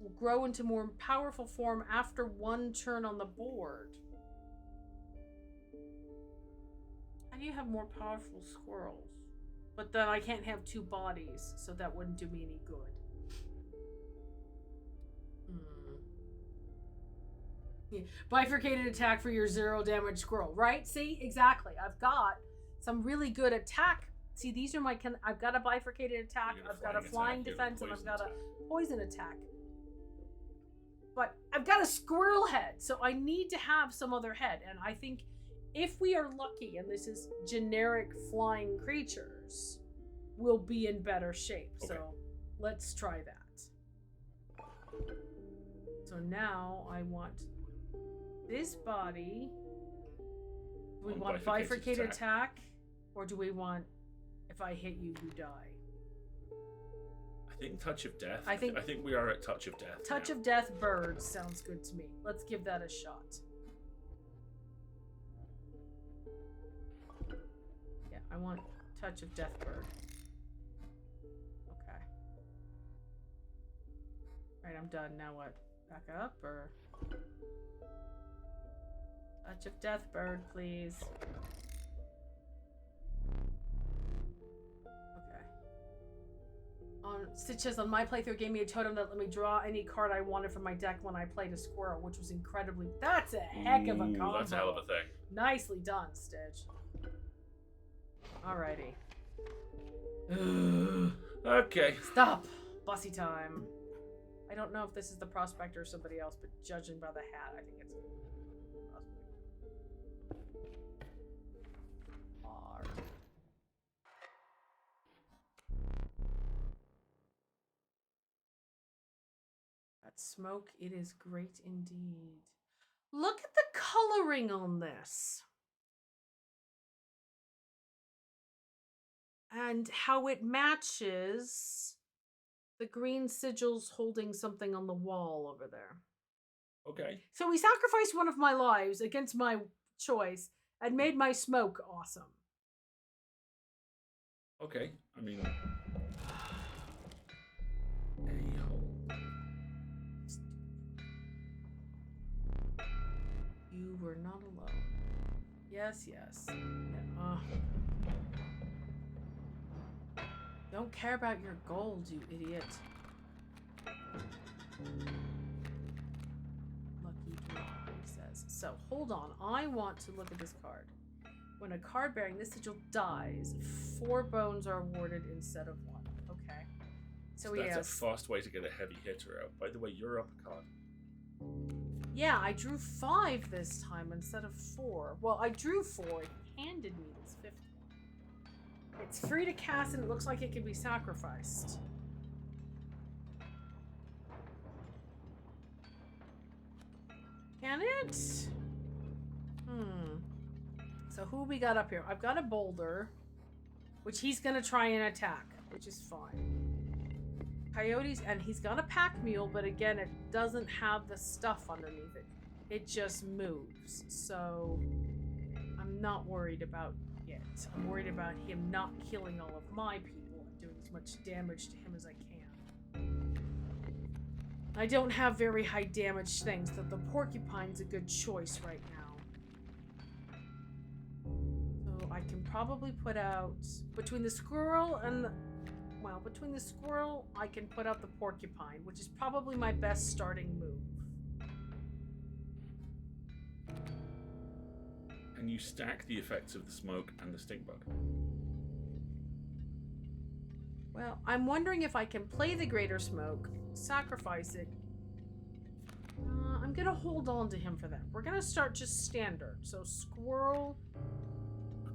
will grow into more powerful form after 1 turn on the board. How do you have more powerful squirrels? But then I can't have 2 bodies, so that wouldn't do me any good. Yeah. Bifurcated attack for your 0 damage squirrel, right? See, exactly. I've got some really good attack. See, these are my. I've got a bifurcated attack. I've got a flying defense, and I've got a poison attack. But I've got a squirrel head, so I need to have some other head. And I think if we are lucky, and this is generic flying creatures, we'll be in better shape. Okay. So let's try that. So now I want this body. Do we want bifurcated attack? Or do we want, if I hit you, you die? I think Touch of Death. I think we are at Touch of Death. Touch of Death bird sounds good to me. Let's give that a shot. Yeah, I want Touch of Death bird. Okay. Right, I'm done. Now what? Back up or? Touch of Death bird, please. Stitches on my playthrough gave me a totem that let me draw any card I wanted from my deck when I played a squirrel, which was incredibly. That's a heck of a combo. That's a hell of a thing. Nicely done, Stitch. Alrighty. Okay. Stop. Bossy time. I don't know if this is the prospector or somebody else, but judging by the hat, I think it's the prospector. Smoke, it is great indeed. Look at the coloring on this. And how it matches the green sigils holding something on the wall over there. Okay. So we sacrificed one of my lives against my choice and made my smoke awesome. Okay. I mean... You were not alone. Yes, yes. Yeah. Don't care about your gold, you idiot. Lucky draw, he says. So, hold on. I want to look at this card. When a card bearing this sigil dies, 4 bones are awarded instead of 1. Okay. So he has... That's a fast way to get a heavy hitter out. By the way, you're up a card. Yeah, I drew 5 this time instead of 4. Well, I drew 4. He handed me this 5th one. It's free to cast and it looks like it can be sacrificed. Can it? So who we got up here? I've got a boulder, which he's going to try and attack, which is fine. Coyotes, and he's got a pack mule, but again, it doesn't have the stuff underneath it. It just moves. So I'm not worried about it. I'm worried about him not killing all of my people and doing as much damage to him as I can. I don't have very high damage things, so the porcupine's a good choice right now. So I can probably put out between the squirrel and the... Well, between the squirrel, I can put out the porcupine, which is probably my best starting move. Can you stack the effects of the smoke and the stink bug? Well, I'm wondering if I can play the greater smoke, sacrifice it. I'm gonna hold on to him for that. We're gonna start just standard. So squirrel...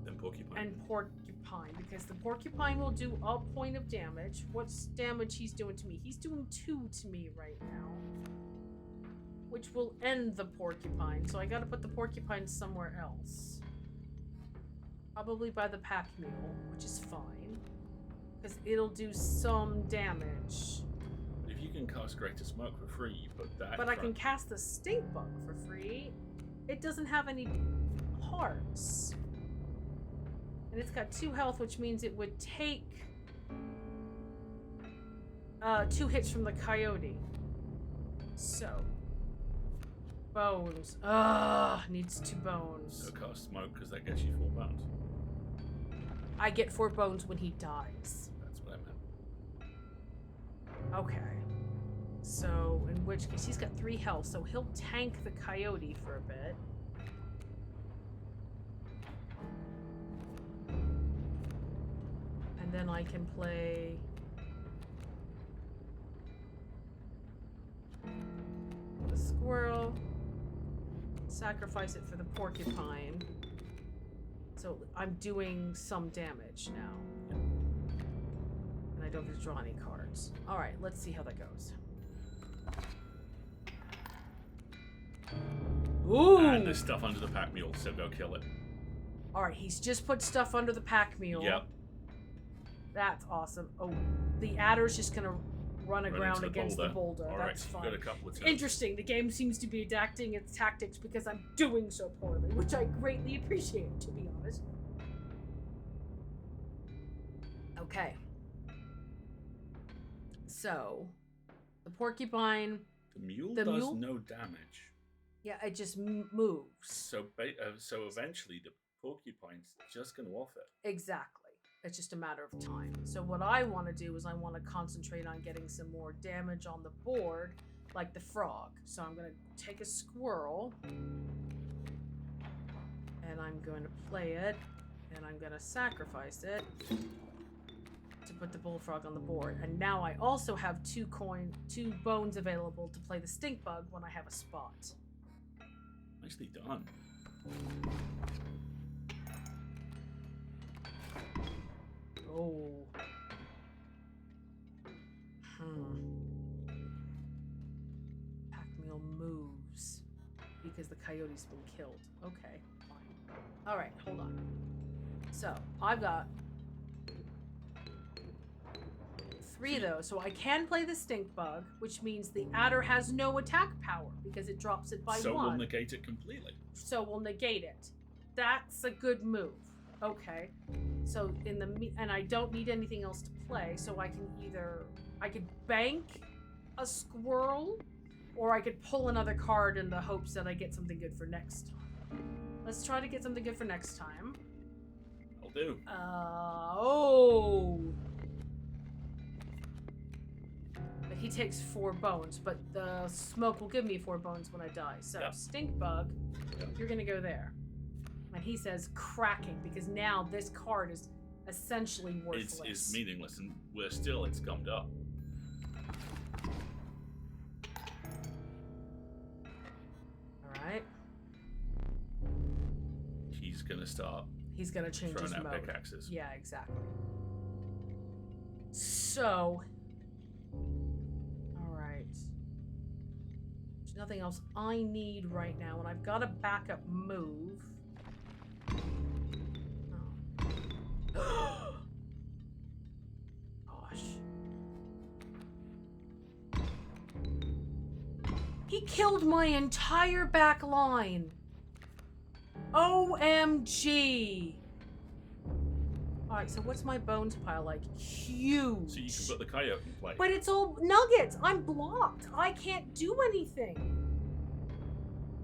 Then porcupine. And porcupine, because the porcupine will do a point of damage. What's damage he's doing to me? He's doing 2 to me right now, which will end the porcupine. So I gotta put the porcupine somewhere else. Probably by the pack mule, which is fine, because it'll do some damage. If you can cast Greater Smoke for free, you put that. But I can cast the stink bug for free. It doesn't have any hearts. And it's got 2 health, which means it would take 2 hits from the coyote. So. Bones. Needs 2 bones. So cast smoke, because that gets you 4 bones. I get 4 bones when he dies. That's what I meant. Okay. So, in In which case, he's got 3 health, so he'll tank the coyote for a bit. And then I can play... the squirrel. Sacrifice it for the porcupine. So I'm doing some damage now. And I don't get to draw any cards. Alright, let's see how that goes. Ooh! And there's stuff under the pack mule, so go kill it. Alright, he's just put stuff under the pack mule. Yep. That's awesome. Oh, the adder's just gonna run aground against the boulder. All That's right, fine. got a couple of turns. Interesting. The game seems to be adapting its tactics because I'm doing so poorly, which I greatly appreciate, to be honest. Okay. So, the porcupine... The mule the does mule? no damage. Yeah, it just moves. So eventually the porcupine's just going to off it. Exactly. It's just a matter of time. So what I want to do is I want to concentrate on getting some more damage on the board, like the frog. So I'm going to take a squirrel, and I'm going to play it, and I'm going to sacrifice it to put the bullfrog on the board. And now I also have 2 bones available to play the stink bug when I have a spot. Nicely done. Oh. Pack mule moves because the coyote's been killed. Okay, fine. All right, hold on. So I've got 3 of those, so I can play the stink bug, which means the adder has no attack power because it drops it by 1. So we'll negate it completely. So we'll negate it. That's a good move. Okay. So and I don't need anything else to play, so I could bank a squirrel, or I could pull another card in the hopes that I get something good for next time. Let's try to get something good for next time. I'll do. Oh. But he takes 4 bones, but the smoke will give me 4 bones when I die. So, Yep. Stink Bug, Yep. You're gonna go there. And he says cracking, because now this card is essentially worthless. It's meaningless, and it's gummed up. Alright. He's gonna start. He's gonna change his throwing out mode. pickaxes. Yeah, exactly. So, alright. There's nothing else I need right now, and I've got a backup move. Oh. Gosh. He killed my entire back line. OMG. Alright, so what's my bones pile like? Huge. So you can put the coyote in play. But it's all nuggets. I'm blocked. I can't do anything.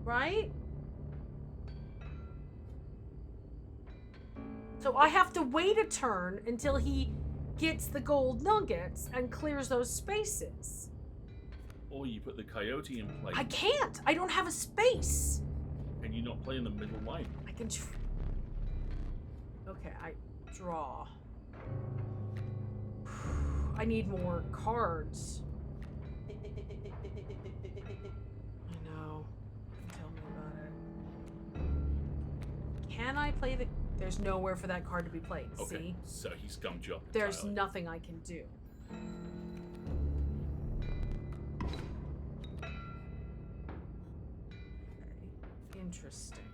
Right? So I have to wait a turn until he gets the gold nuggets and clears those spaces. Or you put the coyote in play. I can't. I don't have a space. Can you not play in the middle line? I can okay, I draw. I need more cards. I know. Tell me about it. Can I play the... There's nowhere for that card to be played, Okay, see? so he's gummed you up There's entirely. nothing I can do. Okay. Interesting.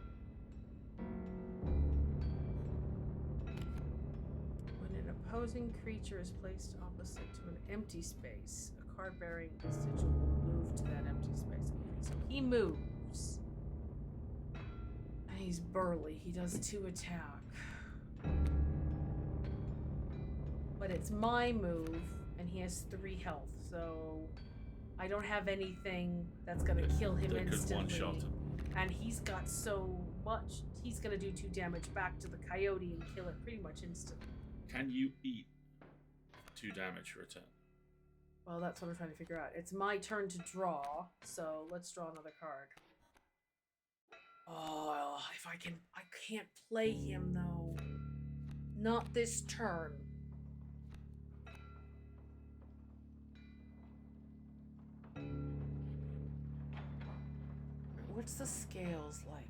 When an opposing creature is placed opposite to an empty space, a card bearing the sigil will move to that empty space. Okay, so he moves. And he's burly. He does 2 attack. But it's my move, and he has 3 health, so I don't have anything that's gonna kill him that instantly. could one-shot him. And he's got so much. He's gonna do 2 damage back to the coyote and kill it pretty much instantly. Can you eat 2 damage for a turn? Well, that's what I'm trying to figure out. It's my turn to draw, so let's draw another card. Oh, if I can't play him though. Not this turn. What's the scales like?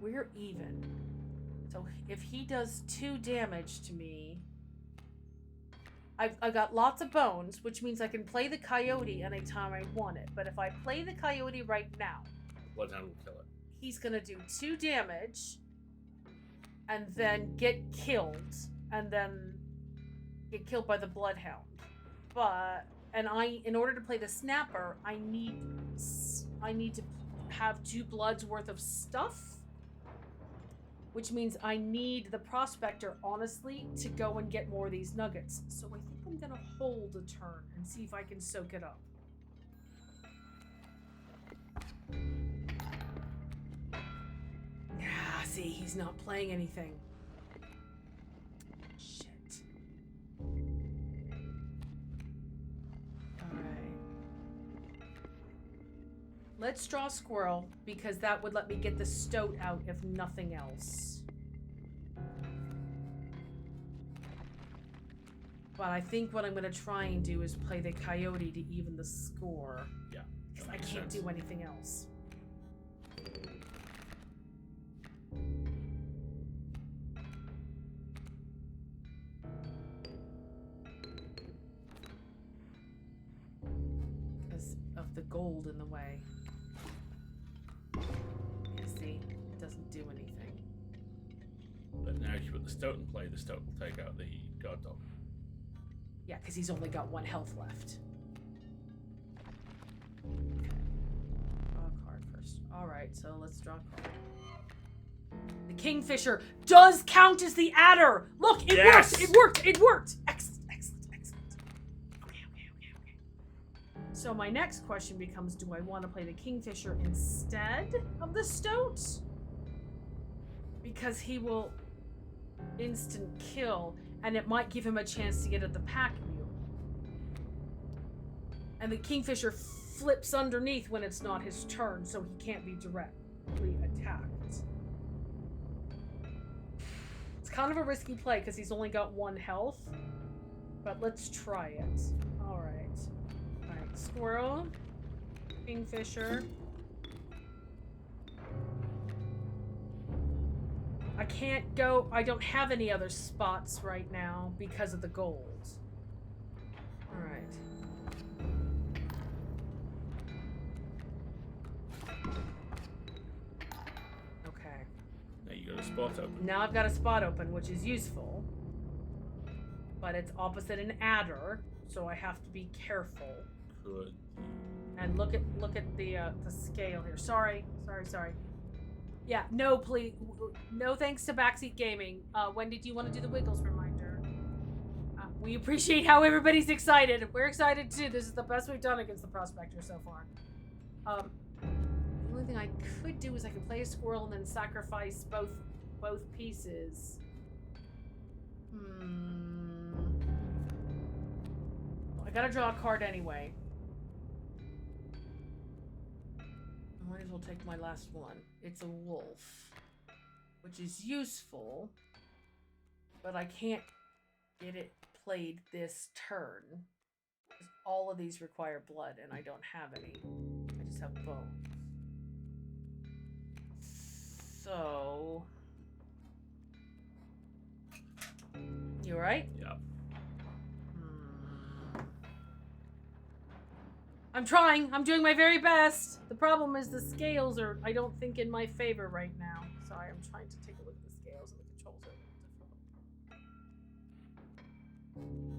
We're even. So if he does 2 damage to me, I've got lots of bones, which means I can play the coyote anytime I want it. But if I play the coyote right now, Bloodhound will kill it. he's gonna do 2 damage, and then get killed, and then get killed by the bloodhound. In order to play the snapper, I need to have 2 bloods worth of stuff. Which means I need the prospector, honestly, to go and get more of these nuggets. So I think I'm gonna hold a turn and see if I can soak it up. Ah, see, he's not playing anything. Shit. Alright. Let's draw squirrel, because that would let me get the stoat out if nothing else. But I think what I'm going to try and do is play the coyote to even the score. Yeah. Because I can't do anything else. Because of the gold in the way. Yeah, see? It doesn't do anything. But now if you put the stoat in play, the stoat will take out the guard dog. Yeah, because he's only got 1 health left. Draw a card first. Alright, so let's draw a card. The Kingfisher does count as the adder! Look, it worked! It worked! It worked! Excellent, excellent, excellent. Okay. So my next question becomes, do I want to play the Kingfisher instead of the stoat? Because he will instant kill, and it might give him a chance to get at the pack mule. And the Kingfisher flips underneath when it's not his turn, so he can't be directly attacked. It's kind of a risky play because he's only got 1 health, but let's try it. Alright. Alright, squirrel, Kingfisher. I can't go, I don't have any other spots right now because of the gold. Alright. Okay. Now you got a spot open. Now I've got a spot open, which is useful. But it's opposite an adder, so I have to be careful. Good. And look at the scale here. Sorry. Yeah, no, please. No thanks to Backseat Gaming. Wendy, do you want to do the Wiggles reminder? We appreciate how everybody's excited. We're excited too. This is the best we've done against the Prospector so far. The only thing I could do is I could play a squirrel and then sacrifice both pieces. I gotta draw a card anyway. I might as well take my last one. It's a wolf, which is useful, but I can't get it played this turn. Because all of these require blood, and I don't have any. I just have bones. So... You alright? Yeah. I'm trying. I'm doing my very best. The problem is the scales are, I don't think, in my favor right now. Sorry, I'm trying to take a look at the scales and the controls are a little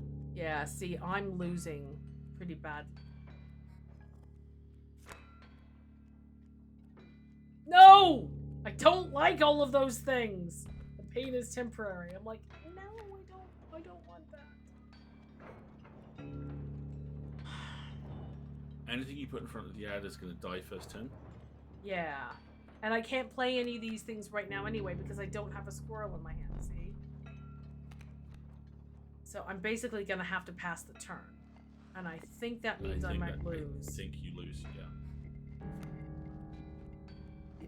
different. Yeah, see, I'm losing pretty bad. No! I don't like all of those things. The pain is temporary. I'm like, no, I don't want that. Anything you put in front of the ad is going to die first turn. Yeah. And I can't play any of these things right now anyway because I don't have a squirrel in my hand, see? So I'm basically gonna have to pass the turn. And I think that means I might lose. I think you lose, yeah.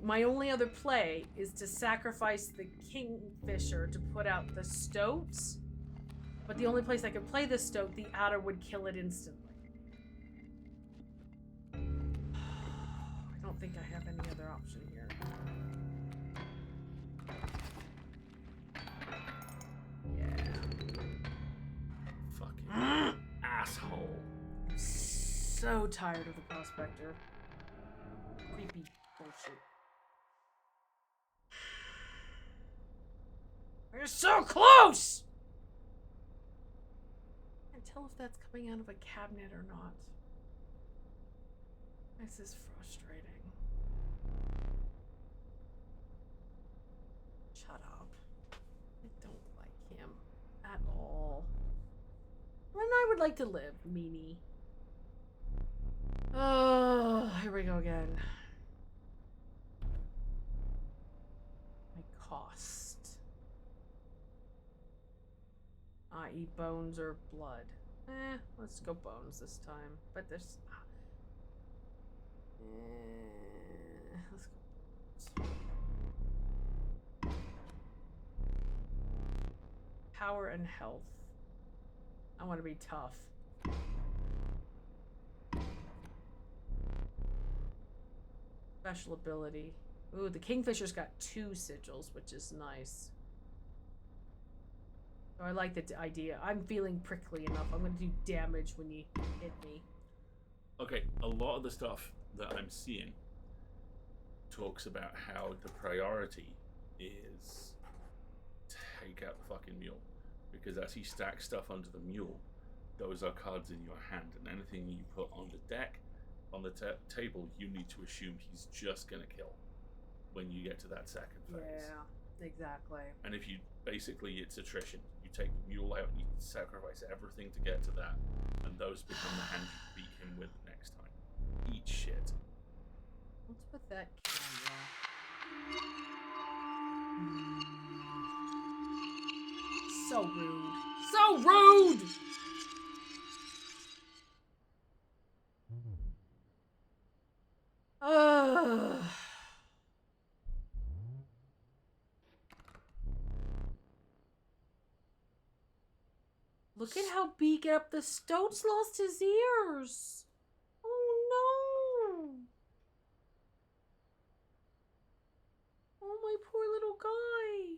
My only other play is to sacrifice the Kingfisher to put out the stoats. But the only place I could play the stoat, the adder would kill it instantly. I don't think I have any other option here. Yeah. Fucking asshole. I'm so tired of the prospector. Creepy bullshit. We're so close! I can't tell if that's coming out of a cabinet or not. This is frustrating. Shut up. I don't like him at all. And I would like to live, meanie. Oh, here we go again. My cost. I.e. bones or blood. Let's go bones this time. But there's... let's go bones. Power and health. I want to be tough. Special ability. Ooh, the Kingfisher's got 2 sigils, which is nice. So I like the idea. I'm feeling prickly enough. I'm going to do damage when you hit me. Okay, a lot of the stuff that I'm seeing talks about how the priority is take out the fucking mule. Because as he stacks stuff under the mule, those are cards in your hand. And anything you put on the deck, on the table, you need to assume he's just going to kill when you get to that second phase. Yeah, exactly. And if you, basically, it's attrition. You take the mule out, you sacrifice everything to get to that, and those become the hand you beat him with next time. Eat shit. What's with that camera? So rude. So rude! Ugh. Look at how beat up the Stoats lost his ears. Oh no. Oh, my poor little guy.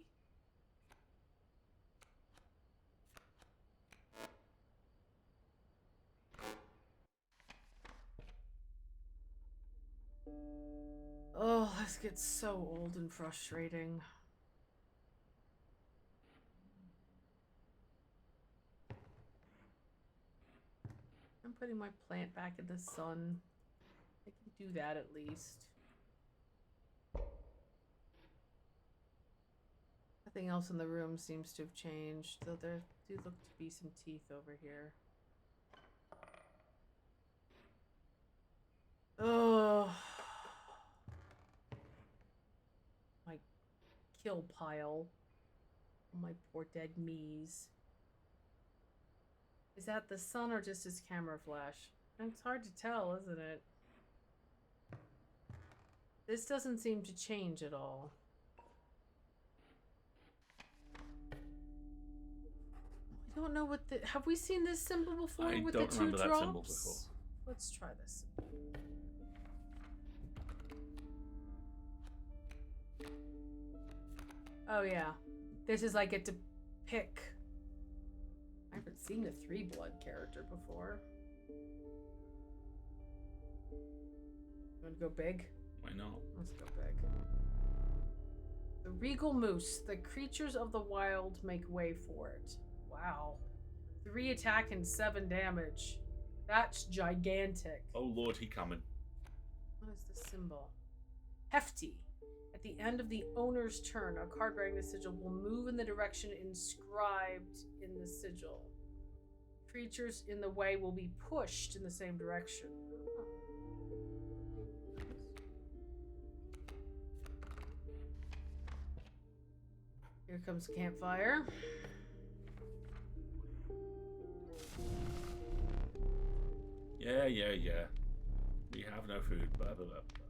Oh, this gets so old and frustrating. I'm putting my plant back in the sun. I can do that at least. Nothing else in the room seems to have changed, though there do look to be some teeth over here. Oh, my kill pile. My poor dead me's. Is that the sun or just his camera flash? It's hard to tell, isn't it? This doesn't seem to change at all. I don't know what the... Have we seen this symbol before with the 2 drops? I don't remember that symbol before. Let's try this. Oh yeah. This is I get to pick. I haven't seen a 3-blood character before. You want to go big? Why not? Let's go big. The Regal Moose. The creatures of the wild make way for it. Wow. 3 attack and 7 damage. That's gigantic. Oh lord, he coming. What is the symbol? Hefty. At the end of the owner's turn, a card bearing the sigil will move in the direction inscribed in the sigil. Creatures in the way will be pushed in the same direction. Here comes campfire. Yeah, yeah, yeah. We have no food. Blah, blah, blah, blah.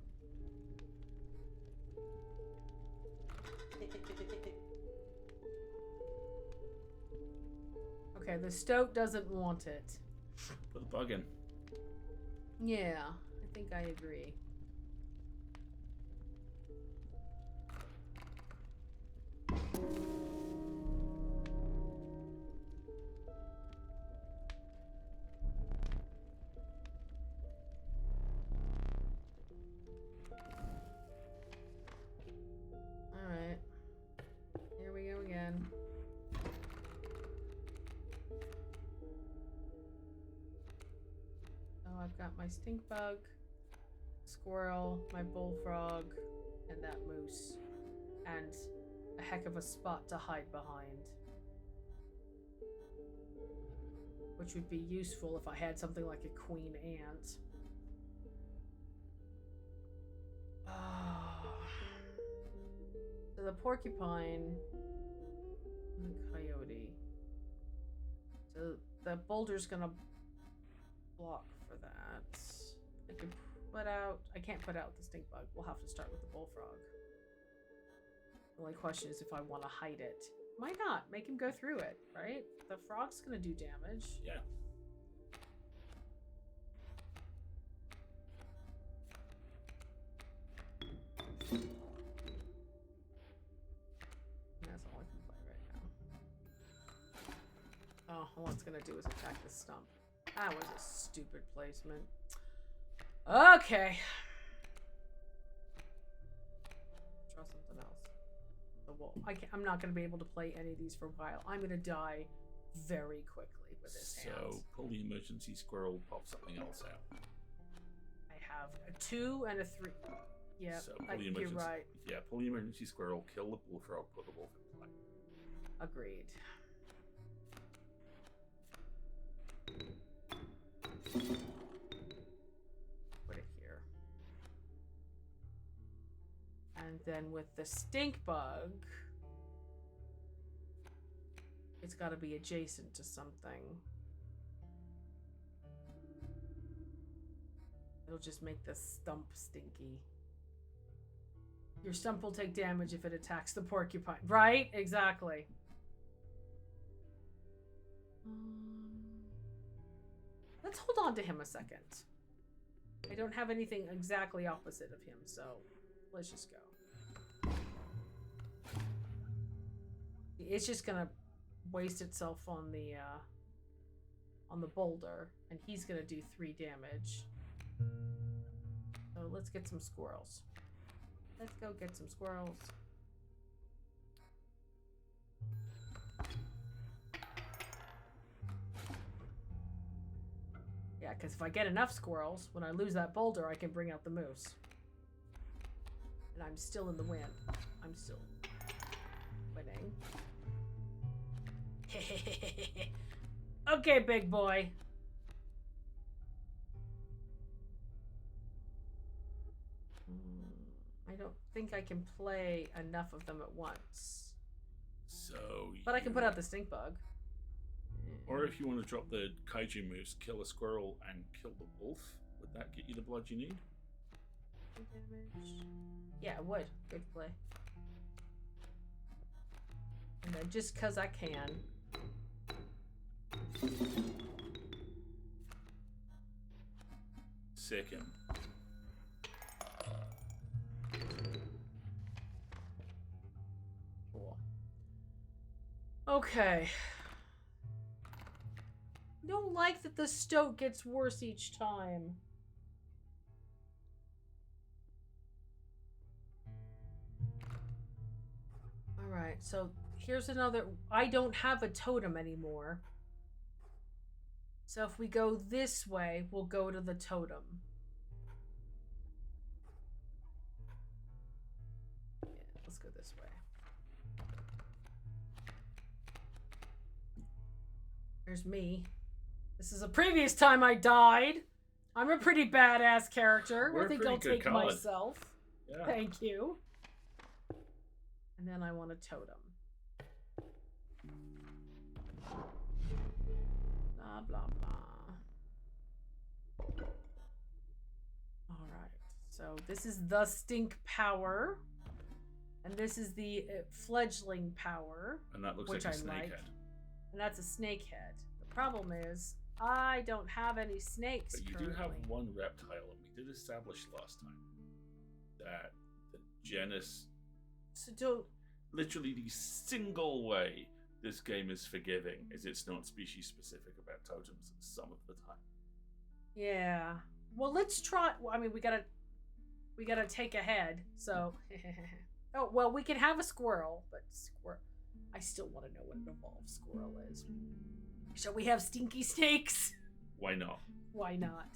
Okay, the stoat doesn't want it. Put the bug in. Yeah, I think I agree. Alright. Here we go again. So I've got my stink bug, squirrel, my bullfrog, and that moose. And a heck of a spot to hide behind. Which would be useful if I had something like a queen ant. So the porcupine and the coyote. So the boulder's gonna block for that. I can put out. I can't put out the stink bug. We'll have to start with the bullfrog. The only question is if I want to hide it. Why not? Make him go through it, right? The frog's gonna do damage. Yeah. That's all I can play right now. Oh, all it's gonna do is attack the stump. That was a stupid placement. Okay. Try something else. The wolf. I'm not gonna be able to play any of these for a while. I'm gonna die very quickly with this hand. So pull the emergency squirrel, pop something else out. I have a 2 and a 3. Yeah, so you're right. Yeah, pull the emergency squirrel, kill the bullfrog, put the wolf in play. Agreed. Put it here. And then with the stink bug, it's got to be adjacent to something. It'll just make the stump stinky. Your stump will take damage if it attacks the porcupine. Right? Exactly. Let's hold on to him a second. I don't have anything exactly opposite of him, so let's just go. It's just gonna waste itself on the boulder, and he's gonna do 3 damage. So let's get some squirrels. Let's go get some squirrels. Yeah, because if I get enough squirrels, when I lose that boulder, I can bring out the moose. And I'm still in the win. I'm still winning. Okay, big boy. I don't think I can play enough of them at once. So but I can put out the stink bug. Or if you want to drop the kaiju moose, kill a squirrel and kill the wolf, would that get you the blood you need? Damage. Yeah, it would. Good play. And then just because I can. Sick him. Cool. Okay. I don't like that the stoat gets worse each time. Alright, so here's another. I don't have a totem anymore. So if we go this way, we'll go to the totem. Yeah, let's go this way. There's me. This is a previous time I died. I'm a pretty badass character. I think I'll take myself. Yeah. Thank you. And then I want a totem. Blah, blah, blah. So this is the stink power. And this is the fledgling power. And that looks which like a I snake like. head. And that's a snake head. The problem is, I don't have any snakes But you currently. do have one reptile, and we did establish last time that the genus, So don't... literally the single way this game is forgiving is it's not species specific about totems some of the time. Yeah. Well, let's try... I mean, we gotta take a head, so... Oh, well, we can have a squirrel, but I still want to know what an evolved squirrel is. Shall we have stinky snakes? Why not? Why not?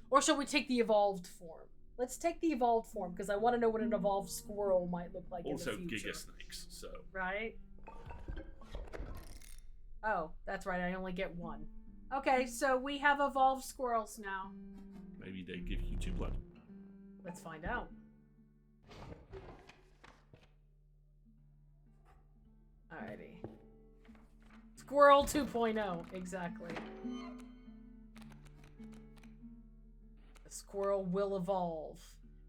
Or shall we take the evolved form? Let's take the evolved form, because I want to know what an evolved squirrel might look like Also, in the future. giga snakes, so... Right? Oh, that's right, I only get one. Okay, so we have evolved squirrels now. Maybe they give you 2 blood. Let's find out. Alrighty. Squirrel 2.0, exactly. The squirrel will evolve.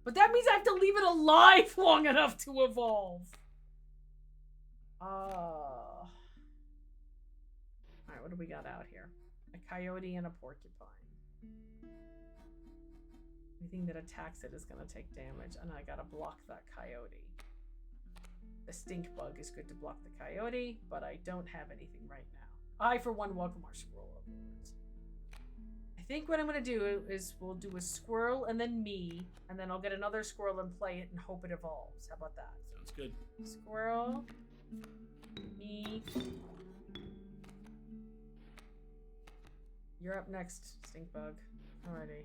But that means I have to leave it alive long enough to evolve. Alright, what do we got out here? A coyote and a porcupine. Anything that attacks it is going to take damage, and I gotta block that coyote. The stink bug is good to block the coyote, but I don't have anything right now. I, for one, welcome our squirrel overlords. I think what I'm going to do is we'll do a squirrel and then me, and then I'll get another squirrel and play it and hope it evolves. How about that? Sounds good. Squirrel, me. You're up next, stink bug. Alrighty.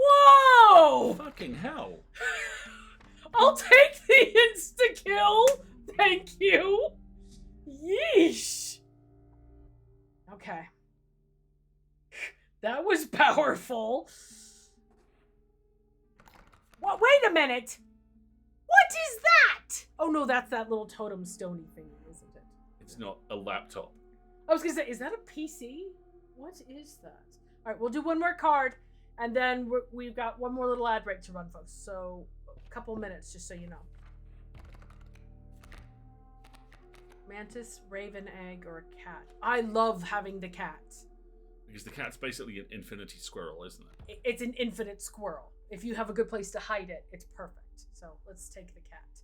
Whoa! Fucking hell! I'll take the insta-kill! Thank you! Yeesh! Okay. That was powerful. What? Wait a minute! What is that? Oh no, that's that little totem stony thing, isn't it? It's not a laptop. I was gonna say, is that a PC? What is that? Alright, we'll do one more card, and then we've got one more little ad break to run, folks. So, a couple minutes, just so you know. Mantis, raven egg, or a cat? I love having the cat. Because the cat's basically an infinity squirrel, isn't it? It's an infinite squirrel. If you have a good place to hide it, it's perfect. So, let's take the cat.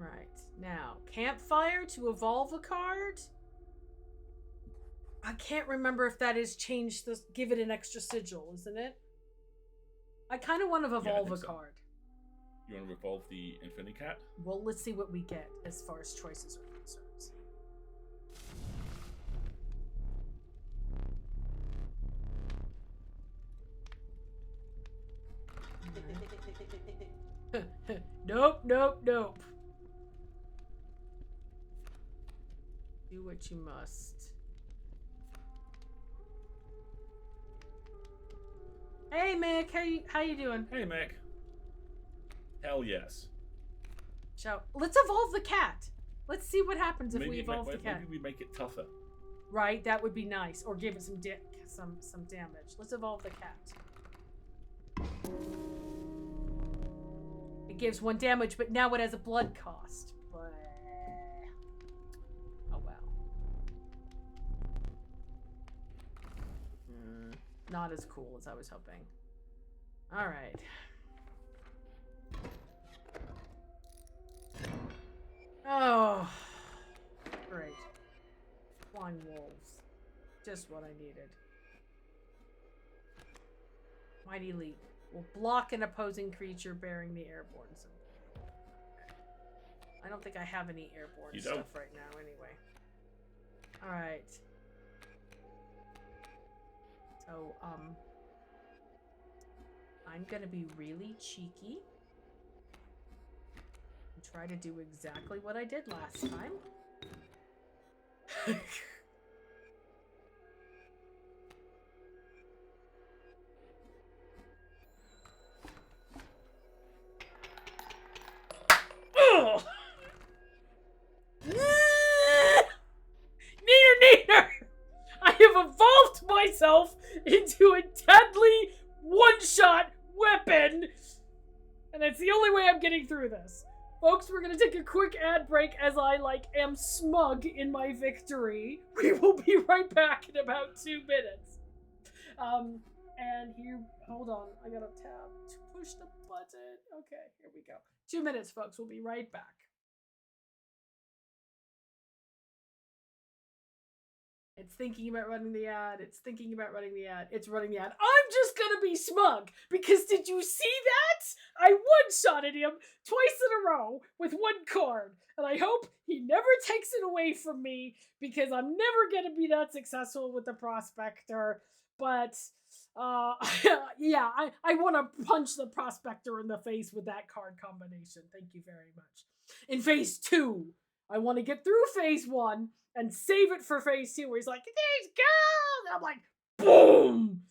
Alright, now, campfire to evolve a card? I can't remember if that is changed, give it an extra sigil, isn't it? I kind of want to evolve a card. You want to evolve the Infinity Cat? Well, let's see what we get as far as choices are concerned. Nope, nope, nope. Do what you must. Hey, Mick, how you doing? Hey, Mick. Hell yes. Let's evolve the cat. Let's see what happens if we evolve the cat. Maybe we make it tougher. Right, that would be nice. Or give it some damage. Let's evolve the cat. It gives 1 damage, but now it has a blood cost. But... oh well. Not as cool as I was hoping. Alright. Oh, great. Flying wolves. Just what I needed. Mighty Leap. Will block an opposing creature bearing the airborne symbol. I don't think I have any airborne stuff right now anyway. Alright. So, I'm gonna be really cheeky. Try to do exactly what I did last time. Neater! I myself into a deadly one-shot weapon. And it's the only way I'm getting through this. Folks, we're gonna take a quick ad break as I, am smug in my victory. We will be right back in about 2 minutes. And here, hold on, I gotta tab to push the button. Okay, here we go. 2 minutes, folks, we'll be right back. It's thinking about running the ad. It's thinking about running the ad. It's running the ad. I'm just gonna be smug because did you see that? I one-shotted him twice in a row with 1 card. And I hope he never takes it away from me because I'm never gonna be that successful with the Prospector. But, yeah, I want to punch the Prospector in the face with that card combination. Thank you very much. In phase 2, I want to get through phase 1 and save it for phase 2 where he's like, there's gold! And I'm like, boom!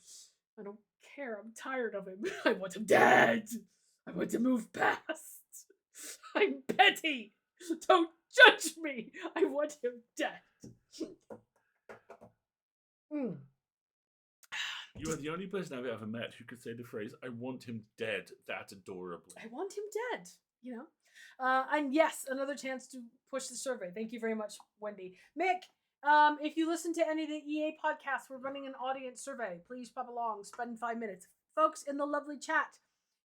I don't care. I'm tired of him. I want him dead. I want to move past. I'm petty. Don't judge me. I want him dead. You are the only person I've ever met who could say the phrase, I want him dead, that adorably. I want him dead, you know? And yes, another chance to push the survey. Thank you very much, Wendy. Mick, if you listen to any of the EA podcasts, we're running an audience survey. Please pop along, spend 5 minutes. Folks in the lovely chat,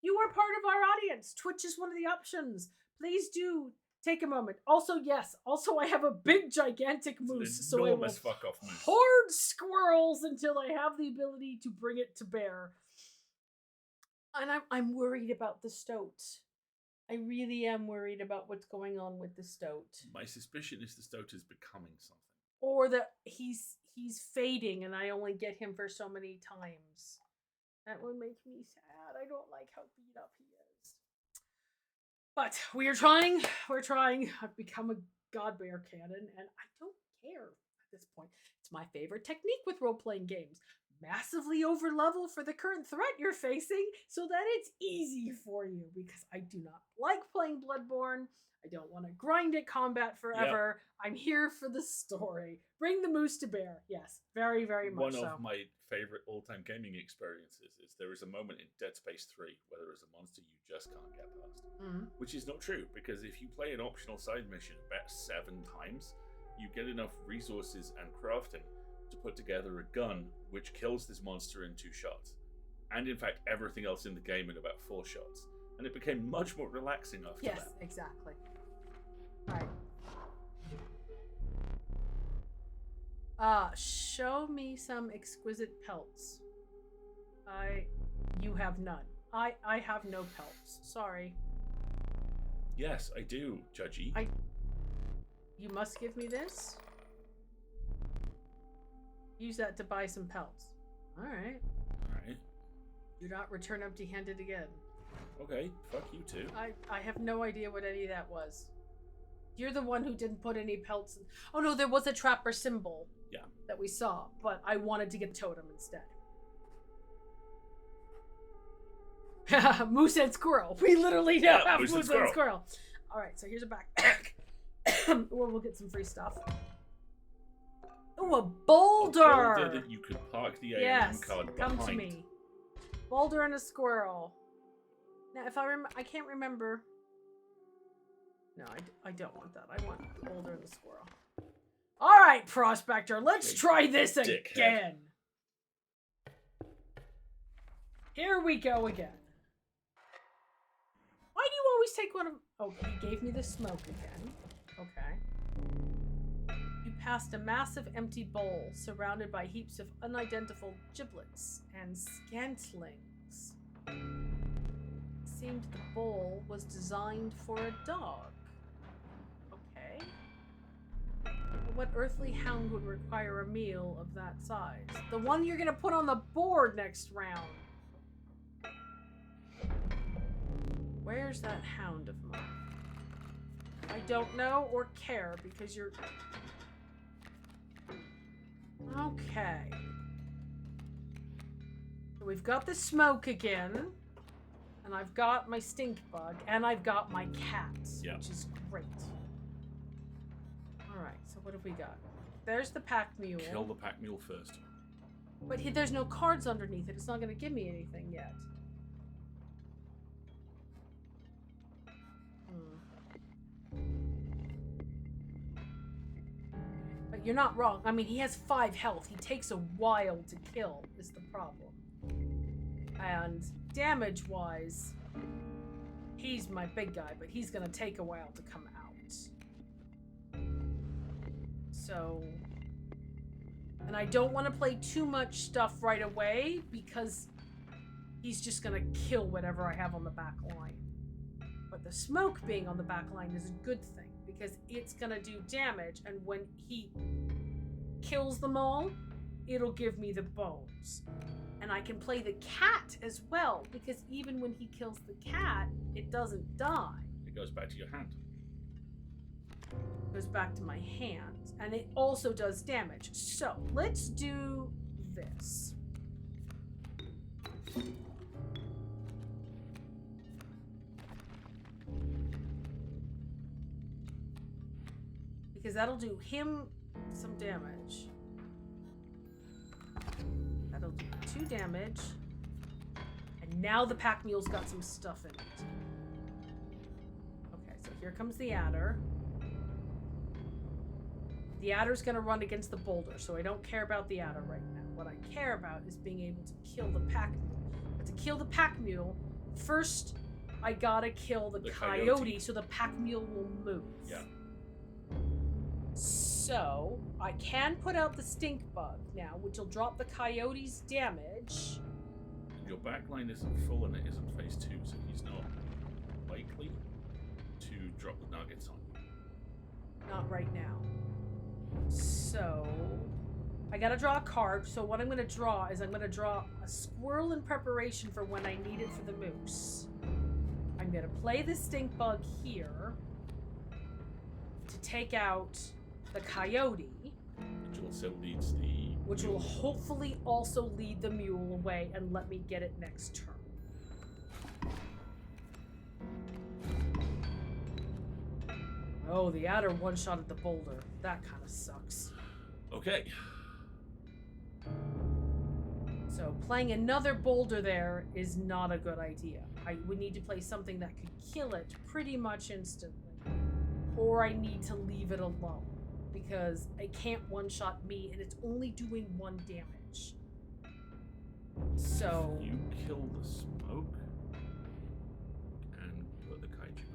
you are part of our audience. Twitch is one of the options. Please do take a moment. Also, yes, I have a big, gigantic moose, so I will fuck off moose. hoard squirrels until I have the ability to bring it to bear. And I'm worried about the stoat. I really am worried about what's going on with the stoat. My suspicion is the stoat is becoming something. Or that he's fading and I only get him for so many times. That would make me sad. I don't like how beat up he is. But we are trying. We're trying. I've become a god bear cannon and I don't care at this point. It's my favorite technique with role-playing games. Massively over level for the current threat you're facing so that it's easy for you because I do not like playing Bloodborne. I don't want to grind at combat forever. Yep. I'm here for the story. Bring the moose to bear. Yes, very, very much so. One of my favorite all-time gaming experiences is there is a moment in Dead Space 3 where there is a monster you just can't get past. Which is not true because if you play an optional side mission about 7 times, you get enough resources and crafting to put together a gun which kills this monster in 2 shots. And in fact, everything else in the game in about 4 shots. And it became much more relaxing after that. Yes, exactly. Right. Show me some exquisite pelts. You have none. I have no pelts. Sorry. Yes, I do, Judgy. You must give me this? Use that to buy some pelts. Alright. Alright. Do not return empty-handed again. Okay, fuck you too. I have no idea what any of that was. You're the one who didn't put any pelts in. Oh no, there was a trapper symbol. Yeah. That we saw, but I wanted to get totem instead. Moose and squirrel. We literally now have moose and squirrel. Alright, so here's a backpack. Or we'll get some free stuff. Oh, a boulder! A boulder that you could park the alien card behind. Come to me. Boulder and a squirrel. Now, if I can't remember. No, I don't want that. I want the boulder and the squirrel. All right, Prospector, let's try this again. Here we go again. Why do you always take one of... Oh, he gave me the smoke again. Okay. You passed a massive empty bowl surrounded by heaps of unidentified giblets and scantlings. It seemed the bowl was designed for a dog. Okay. But what earthly hound would require a meal of that size? The one you're gonna put on the board next round. Where's that hound of mine? I don't know or care because you're... Okay. So we've got the smoke again. And I've got my stink bug. And I've got my cats. Yep. Which is great. Alright, so what have we got? There's the pack mule. Kill the pack mule first. But there's no cards underneath it. It's not going to give me anything yet. But you're not wrong. I mean, he has 5 health. He takes a while to kill, is the problem. And damage-wise, he's my big guy, but he's going to take a while to come out. So... And I don't want to play too much stuff right away because he's just going to kill whatever I have on the back line. But the smoke being on the back line is a good thing because it's going to do damage, and when he kills them all, it'll give me the bones. And I can play the cat as well because even when he kills the cat, it doesn't die. It goes back to your hand. Goes back to my hand, and it also does damage. So let's do this. Because that'll do him some damage. That'll do 2 damage. And now the pack mule's got some stuff in it. Okay, so here comes the adder. The adder's going to run against the boulder, so I don't care about the adder right now. What I care about is being able to kill the pack mule. But to kill the pack mule, first I gotta kill the coyote so the pack mule will move. Yeah. So I can put out the stink bug now, which will drop the coyote's damage. Your backline isn't full and it isn't phase 2, so he's not likely to drop the nuggets on you. Not right now. So I gotta draw a card. So what I'm gonna draw is I'm gonna draw a squirrel in preparation for when I need it for the moose. I'm gonna play the stink bug here to take out the coyote, which also leads the which mule. will hopefully also lead the mule away and let me get it next turn. Oh, the adder one-shotted the boulder. That kind of sucks. Okay. So playing another boulder there is not a good idea. I would need to play something that could kill it pretty much instantly. Or I need to leave it alone. Because it can't one-shot me and it's only doing 1 damage. So... You kill the smoke and put the kaiju.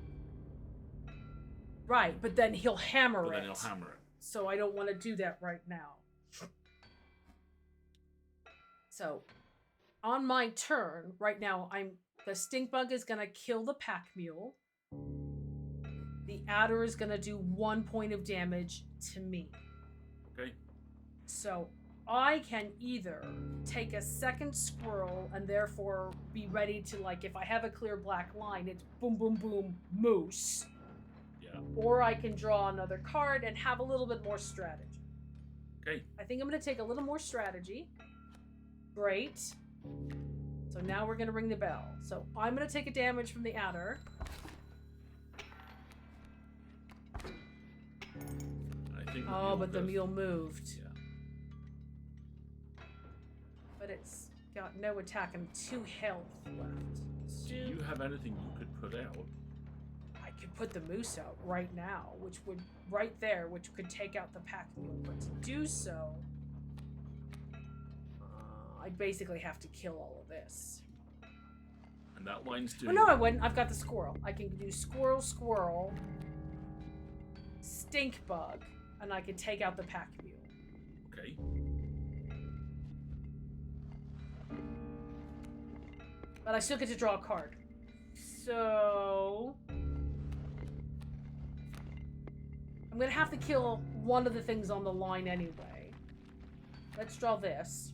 Right, but then he'll hammer But it. then he'll hammer it. So I don't want to do that right now. So, on my turn, right now, the stink bug is gonna kill the pack mule. The adder is gonna do 1 point of damage to me. Okay. So I can either take a second squirrel and therefore be ready to, like, if I have a clear black line, it's boom, boom, boom, moose. Yeah. Or I can draw another card and have a little bit more strategy. Okay. I think I'm going to take a little more strategy. Great. So now we're going to ring the bell. So I'm going to take a damage from the adder. I think Oh, but the goes- mule moved. Yeah. But it's got no attack and 2 health left. Do you have anything you could put out? I could put the moose out right now, which would, right there, which could take out the pack mule. But to do so, I'd basically have to kill all of this. And that line's doing... Oh, no, I wouldn't. I've got the squirrel. I can do squirrel, squirrel, stink bug, and I can take out the pack mule. Okay. But I still get to draw a card. So... I'm going to have to kill one of the things on the line anyway. Let's draw this.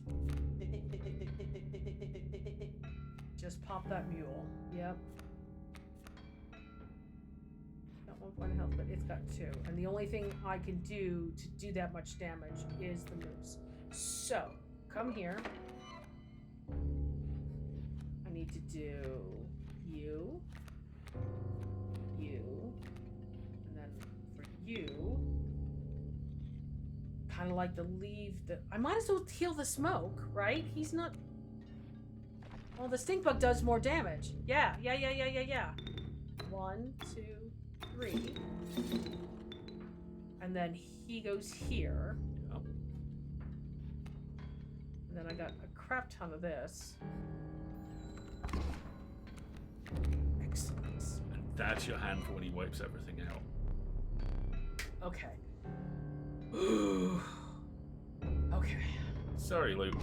Just pop that mule. Yep. Got 1 point of health, but it's got 2. And the only thing I can do to do that much damage is the moose. So, come here. I need to do you, and then for you, kind of like to leave the... I might as well heal the smoke, right? He's not... Well, the stink bug does more damage. Yeah. 1, 2, 3. And then he goes here. Yep. And then I got a crap ton of this. Excellent. And that's your hand for when he wipes everything out. Okay. Okay. Sorry, Luke.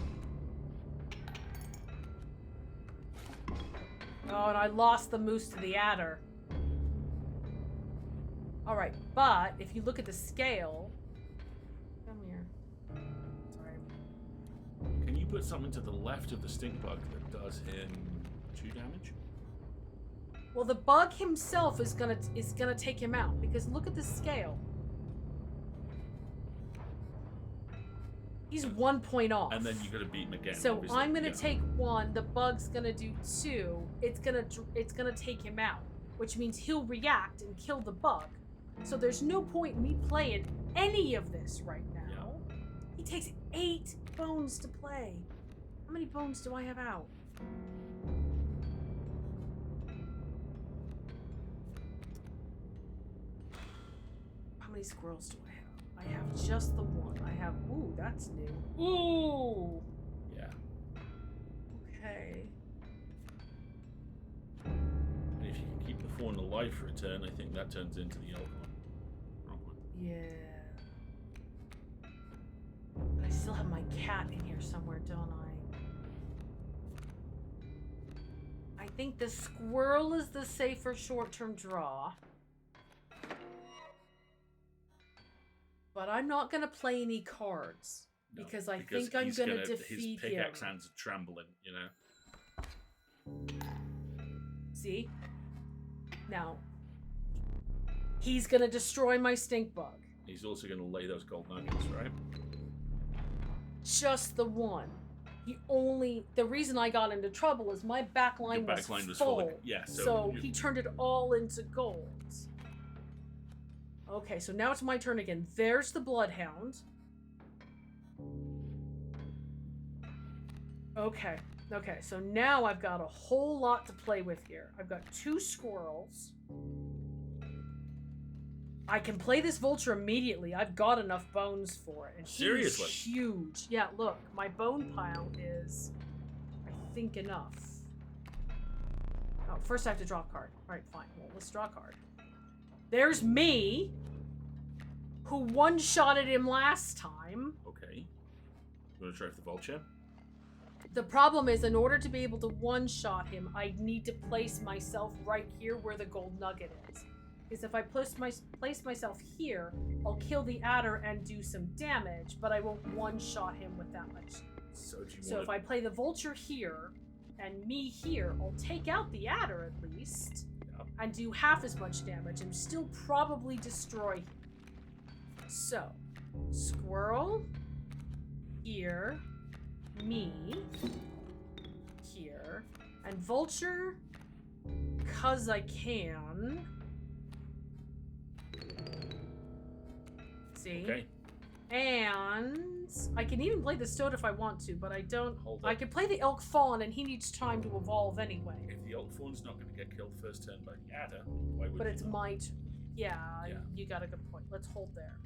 Oh, and I lost the moose to the adder. Alright, but if you look at the scale... Come here. Sorry. Can you put something to the left of the stink bug that does him 2 damage? Well, the bug himself is gonna take him out, because look at the scale. He's 1 point off. And then you gotta beat him again. So obviously. I'm gonna take 1, the bug's gonna do 2, it's gonna take him out, which means he'll react and kill the bug. So there's no point in me playing any of this right now. Yeah. He takes 8 bones to play. How many bones do I have out? How many squirrels do I have? I have just the 1. I have... Ooh, that's new. Ooh! Yeah. Okay. And if you can keep the fawn alive for a turn, I think that turns into the elk one. Wrong one. Yeah. But I still have my cat in here somewhere, don't I? I think the squirrel is the safer short-term draw. But I'm not going to play any cards. No, because I think I'm going to defeat his pickaxe him. hands are trembling, you know? See? Now, he's going to destroy my stink bug. He's also going to lay those gold nuggets, right? Just the 1. The reason I got into trouble is my backline was full. Yeah, so he turned it all into gold. Okay, so now it's my turn again. There's the bloodhound. Okay, so now I've got a whole lot to play with here. I've got 2 squirrels. I can play this vulture immediately. I've got enough bones for it. And seriously? He's huge. Yeah, look, my bone pile is, I think, enough. Oh, first I have to draw a card. All right, fine. Well, let's draw a card. There's me, who one-shotted him last time. Okay. You want to try for the vulture? The problem is, in order to be able to one-shot him, I need to place myself right here where the gold nugget is. Because if I place myself here, I'll kill the adder and do some damage, but I won't one-shot him with that much. So if I play the vulture here, and me here, I'll take out the adder at least, and do half as much damage, and still probably destroy him. So, squirrel, here, me, here, and vulture, 'cause I can. See? Okay. And I can even play the stoat if I want to, but I don't. Hold up. I could play the elk fawn, and he needs time to evolve anyway. If the elk fawn's not going to get killed first turn by the adder, why would But you it's not? my yeah, Yeah. you got a good point. Let's hold there.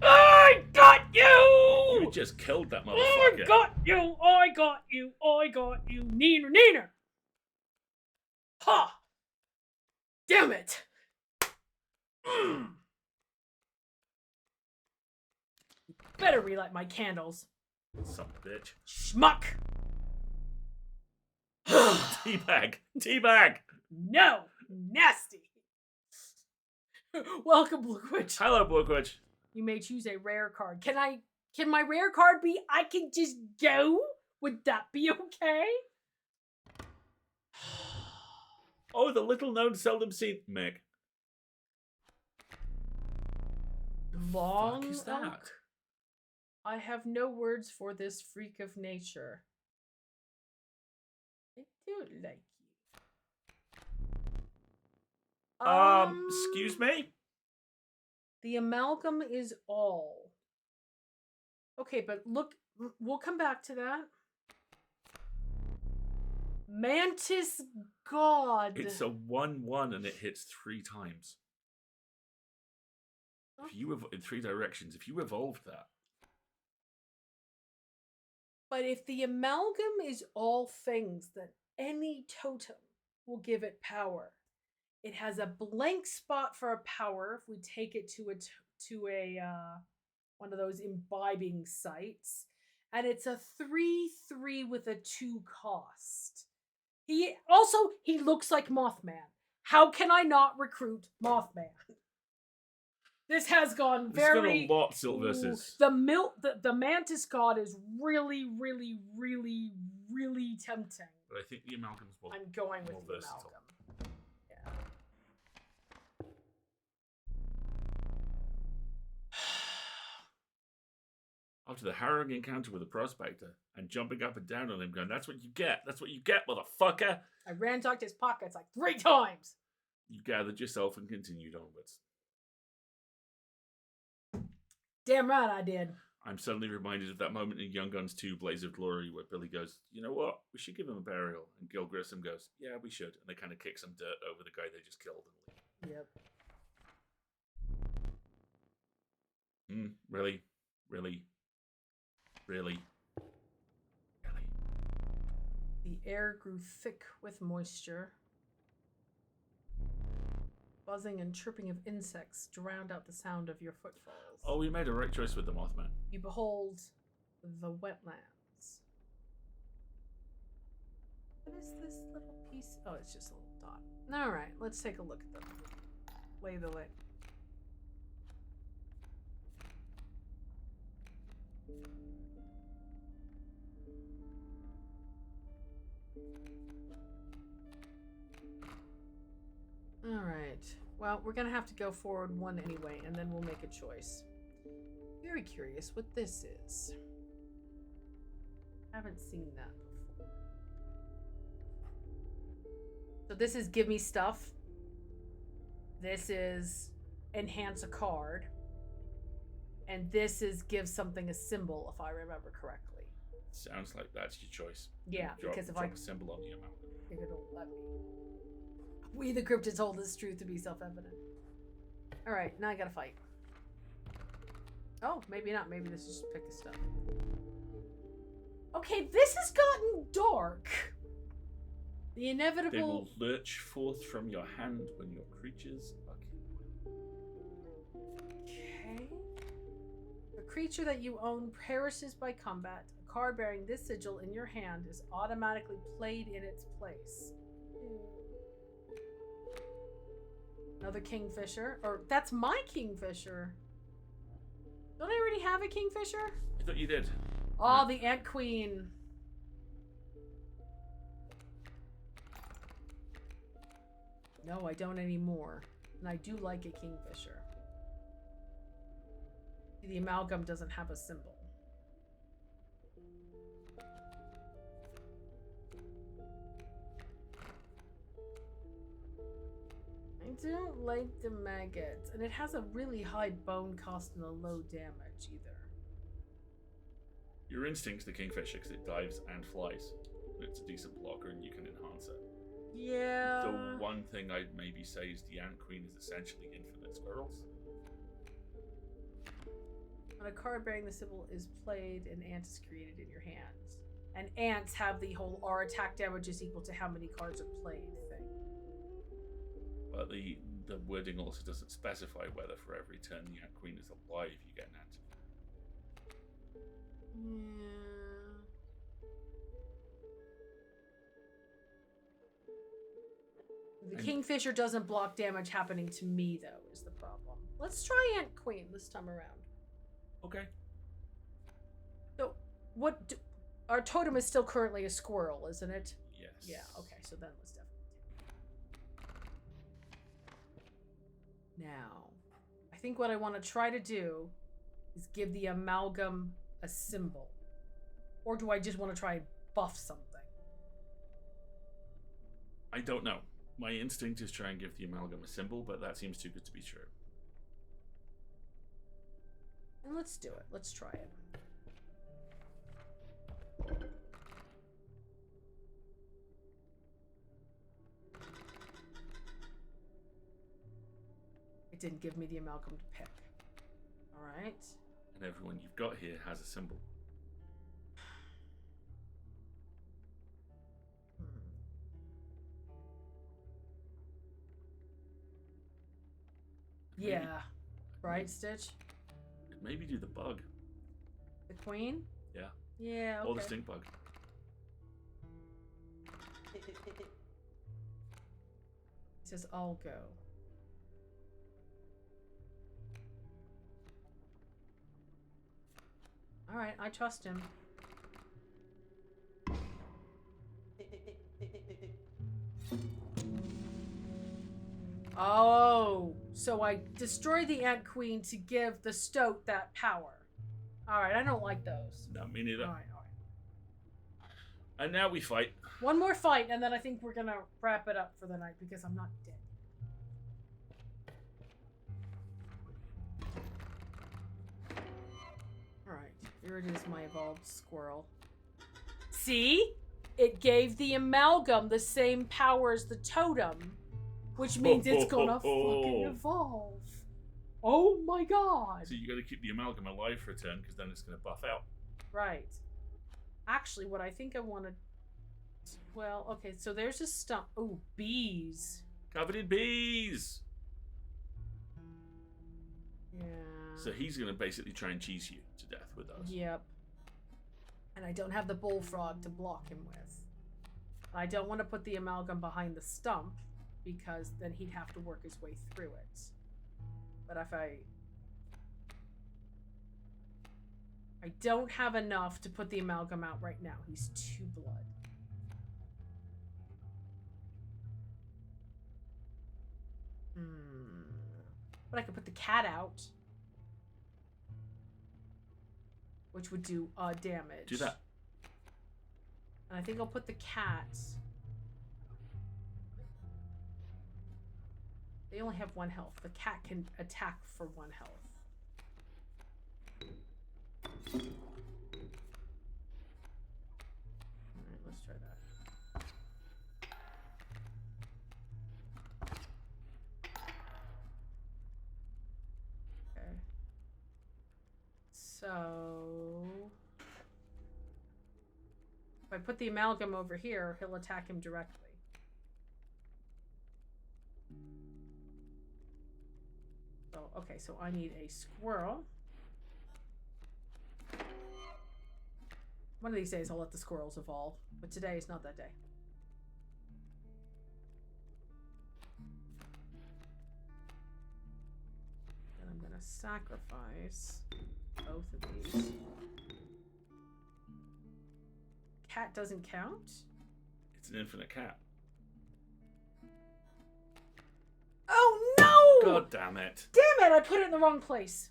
I got you! You just killed that I motherfucker. got you! I got you! I got you! Neener! Ha! Damn it! Better relight my candles. Son of a bitch. Schmuck! Teabag! No! Nasty! Welcome, Blue Witch. Hello, Blue Witch. You may choose a rare card. Can my rare card be I can just go? Would that be okay? Oh, the little known, seldom seen Meg. Long Fuck is that? elk? I have no words for this freak of nature. I don't like you. Oh, Excuse me? The amalgam is all. Okay, but look, we'll come back to that. Mantis God. It's a 1/1 and it hits 3 times. If you in 3 directions, if you evolved that. But if the amalgam is all things, then any totem will give it power. It has a blank spot for a power if we take it to a one of those imbibing sites, and it's a 3/3 with a 2 cost. He looks like Mothman. How can I not recruit Mothman? This has gone very. It's got a lot, Silverses. The Mantis God is really, really, really, really tempting. But I think the amalgam's more. I'm going with the versatile. amalgam. Yeah. After the harrowing encounter with the prospector and jumping up and down on him, going, "That's what you get. That's what you get, motherfucker." I ransacked his pockets like 3 times. You gathered yourself and continued onwards. Damn right I did. I'm suddenly reminded of that moment in Young Guns 2, Blaze of Glory, where Billy goes, "You know what? We should give him a burial." And Gil Grissom goes, "Yeah, we should." And they kind of kick some dirt over the guy they just killed and leave. Yep. Really? Really? Really? Really? The air grew thick with moisture. Buzzing and chirping of insects drowned out the sound of your footfalls. Oh, we made a right choice with the Mothman. You behold the wetlands. What is this little piece? Oh, it's just a little dot. Alright, let's take a look at them. Lay the lay. Alright. Well, we're gonna have to go forward one anyway, and then we'll make a choice. Very curious what this is. Haven't seen that before. So this is give me stuff. This is enhance a card. And this is give something a symbol, if I remember correctly. Sounds like that's your choice. Yeah, because if drop a symbol on the amalgam. if it'll let me. We the cryptids hold this truth to be self-evident. Alright, now I gotta fight. Oh, maybe not. Maybe this is just pick the stuff. Okay, this has gotten dark. The inevitable... They will lurch forth from your hand when your creatures are killed. Okay. A creature that you own perishes by combat. A card bearing this sigil in your hand is automatically played in its place. Another kingfisher. Or, that's my kingfisher. Don't I already have a kingfisher? I thought you did. Oh, the Ant Queen. No, I don't anymore. And I do like a kingfisher. The amalgam doesn't have a symbol. I don't like the maggots. And it has a really high bone cost and a low damage either. Your instinct's the kingfisher because it dives and flies. It's a decent blocker and you can enhance it. Yeah. The one thing I'd maybe say is the Ant Queen is essentially infinite squirrels. When a card bearing the symbol is played, an ant is created in your hands. And ants have the whole our attack damage is equal to how many cards are played thing. But the wording also doesn't specify whether for every turn the Ant Queen is alive you get an ant. Yeah. The kingfisher doesn't block damage happening to me, though, is the problem. Let's try Ant Queen this time around. Okay. So, our totem is still currently a squirrel, isn't it? Yes. Yeah, okay, so then let's definitely take it. Now, I think what I want to try to do is give the amalgam a symbol. Or do I just want to try and buff something? I don't know. My instinct is try and give the amalgam a symbol, but that seems too good to be true. And let's do it. Let's try it. It didn't give me the amalgam to pick. All right. And everyone you've got here has a symbol. Yeah. Right, Stitch? Maybe do the bug. The queen? Yeah. Yeah, okay. Or the stink bug. It says, I'll go. Alright, I trust him. Oh, so I destroy the Ant Queen to give the Stoat that power. Alright, I don't like those. No, me neither. Alright. And now we fight. One more fight, and then I think we're gonna wrap it up for the night because I'm not dead. Alright, here it is, my evolved squirrel. See? It gave the amalgam the same power as the totem, which means it's gonna fucking evolve. Oh my god! So you gotta keep the amalgam alive for a turn, because then it's gonna buff out. Right. Actually, what I think I wanted... Well, okay, so there's a stump. Oh, bees. Covered in bees! Yeah. So he's gonna basically try and cheese you to death with those. Yep. And I don't have the bullfrog to block him with. I don't want to put the amalgam behind the stump, because then he'd have to work his way through it. But if I don't have enough to put the amalgam out right now. He's 2 blood. But I could put the cat out, which would do damage. Do that. And I think I'll put the cat. They only have 1 health. The cat can attack for 1 health. Alright, let's try that. Okay. So... if I put the amalgam over here, he'll attack him directly. So, okay, so I need a squirrel. One of these days I'll let the squirrels evolve, but today is not that day. And I'm gonna sacrifice both of these. Cat doesn't count? It's an infinite cat. Oh no! God damn it. Damn it, I put it in the wrong place.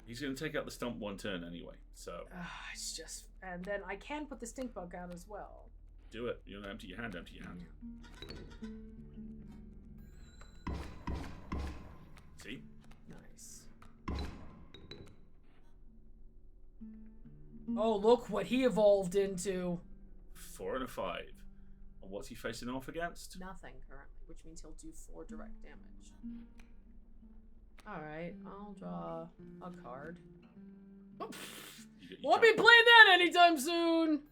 He's going to take out the stump 1 turn anyway, so... it's just... And then I can put the stink bug out as well. Do it. You don't empty your hand, empty your hand. See? Nice. Oh, look what he evolved into. 4 and a 5. And what's he facing off against? Nothing currently, which means he'll do 4 direct damage. Alright, I'll draw a card. Won't be playing that anytime soon!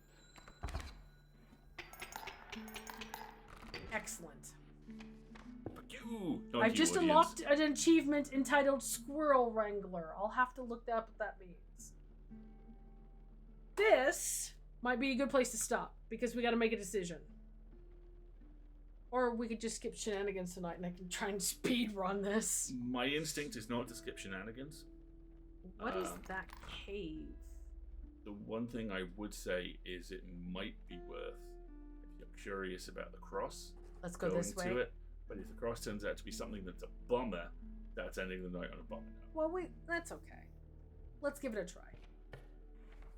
Excellent. I've just unlocked an achievement entitled Squirrel Wrangler. I'll have to look up what that means. This might be a good place to stop, because we gotta make a decision. Or we could just skip shenanigans tonight and I can try and speed run this. My instinct is not to skip shenanigans. What is that cave? The one thing I would say is it might be worth, if you're curious about the cross, let's go this way. To it. But if the cross turns out to be something that's a bomber, that's ending the night on a bomber note. Well, that's okay. Let's give it a try.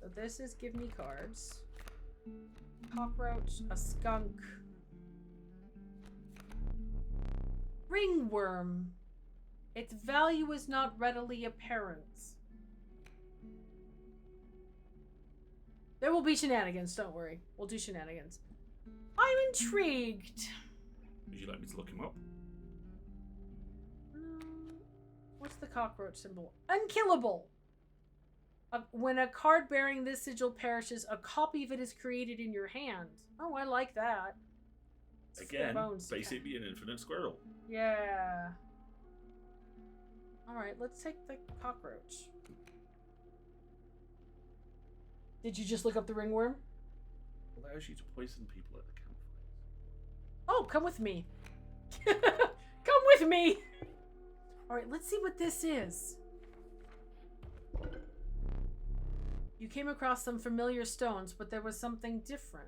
So this is give me cards. Cockroach, a skunk. Ringworm. Its value is not readily apparent. There will be shenanigans, don't worry. We'll do shenanigans. I'm intrigued. Would you like me to look him up? What's the cockroach symbol? Unkillable. When a card bearing this sigil perishes, a copy of it is created in your hand. Oh, I like that. It's Again, basically an infinite squirrel. Yeah. Alright, let's take the cockroach. Did you just look up the ringworm? Allows you to poison people at the campfire. Oh, come with me. Come with me! Alright, let's see what this is. You came across some familiar stones, but there was something different.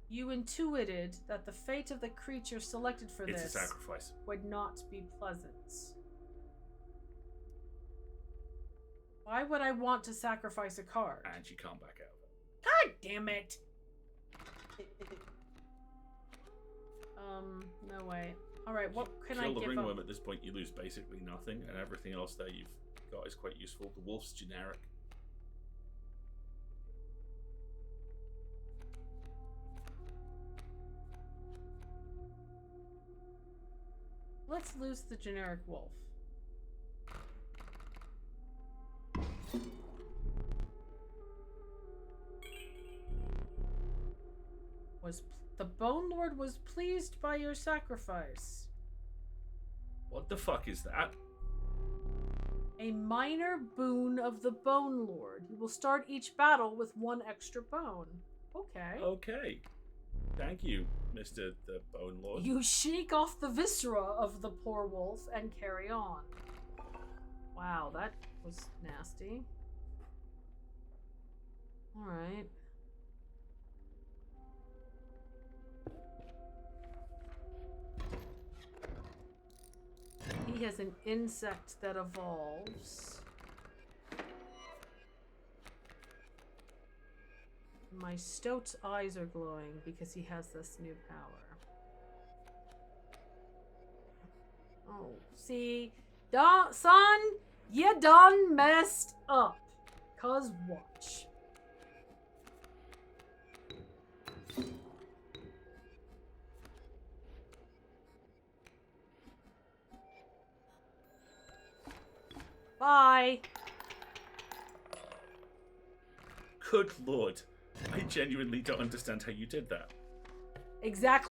You intuited that the fate of the creature selected for It's this a sacrifice. Would not be pleasant. Why would I want to sacrifice a card? And you can't back out of it. God damn it! No way. Alright, what can I give Kill the up? ringworm at this point, you lose basically nothing, and everything else there you've got is quite useful. The wolf's generic. Let's lose the generic wolf. The Bone Lord was pleased by your sacrifice. What the fuck is that? A minor boon of the Bone Lord. You will start each battle with 1 extra bone. Okay. Okay. Thank you, Mr. the Bone Lord. You shake off the viscera of the poor wolf and carry on. Wow, that was nasty. Alright. He has an insect that evolves. My stoat's eyes are glowing because he has this new power. Oh, see? Son, you done messed up. 'Cause watch. Bye. Good lord. I genuinely don't understand how you did that. Exactly.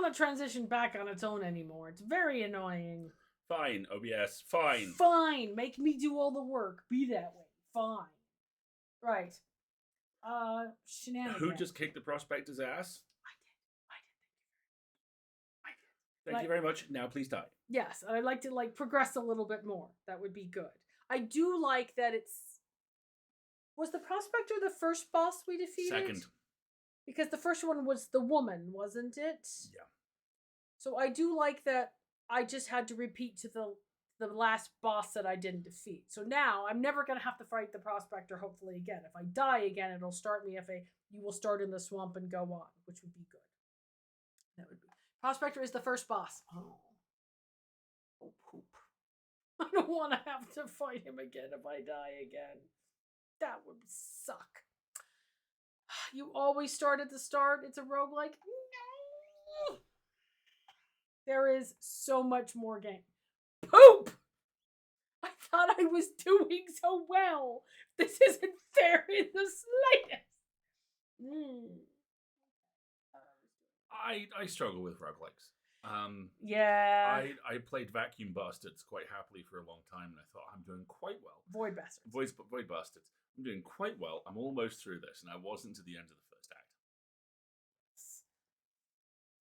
want to transition back on its own anymore. It's very annoying. Fine, OBS, fine. Fine. Make me do all the work. Be that way. Fine. Right. Shenanigans. Who just kicked the prospector's ass? I did. Thank you very much. Now please die. Yes, I'd like to progress a little bit more. That would be good. I do like that it's... Was the prospector the first boss we defeated? Second. Because the first one was the woman, wasn't it? Yeah. So I do like that I just had to repeat to the last boss that I didn't defeat. So now I'm never going to have to fight the prospector hopefully again. If I die again, it'll start me you will start in the swamp and go on, which would be good. That would be. Prospector is the first boss. Oh poop. I don't want to have to fight him again if I die again. That would suck. You always start at the start. It's a roguelike. No. There is so much more game. Poop! I thought I was doing so well. This isn't fair in the slightest. I struggle with roguelikes. Yeah. I played Vacuum Bastards quite happily for a long time, and I thought I'm doing quite well. Void Bastards. Void Bastards. I'm doing quite well. I'm almost through this, and I wasn't to the end of the first act.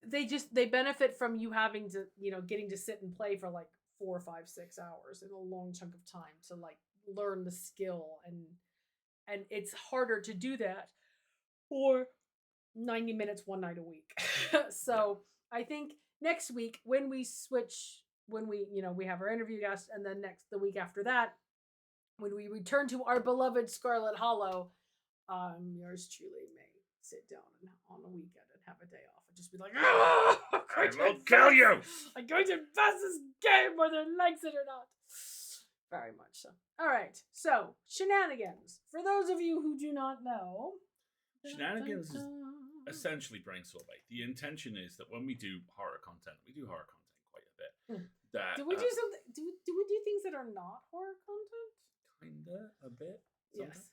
they benefit from you having to, getting to sit and play for like 4, 5, 6 hours in a long chunk of time to like learn the skill, and it's harder to do that for 90 minutes one night a week. So I think next week when we switch, when we have our interview guest, and then the week after that, when we return to our beloved Scarlet Hollow, yours truly may sit down on a weekend and have a day off and just be like, I will kill you. I'm going to invest this game whether it likes it or not. Very much so. All right, so shenanigans. For those of you who do not know, Shenanigans is essentially brainstorm bait. The intention is that when we do horror content, we do horror content quite a bit. That do we do something? Do we do things that are not horror content? Kinda a bit. Sometimes. Yes.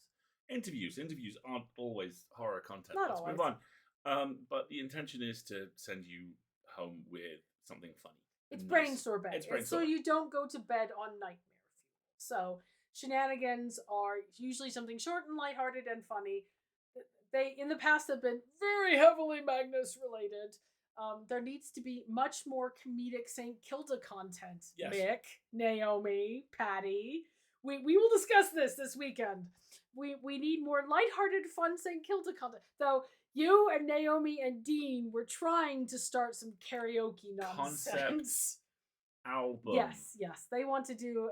Interviews aren't always horror content. Not Let's always. move on. But the intention is to send you home with something funny. It's Nice. brainstorm bait. It's So brainstorm. you don't go to bed on nightmare fuel. So shenanigans are usually something short and lighthearted and funny. They in the past have been very heavily Magnus related. There needs to be much more comedic St. Kilda content. Yes. Mick, Naomi, Patty. We will discuss this weekend. We need more lighthearted, fun St. Kilda content. Though you and Naomi and Dean were trying to start some karaoke nonsense. Concept album. Yes. They want to do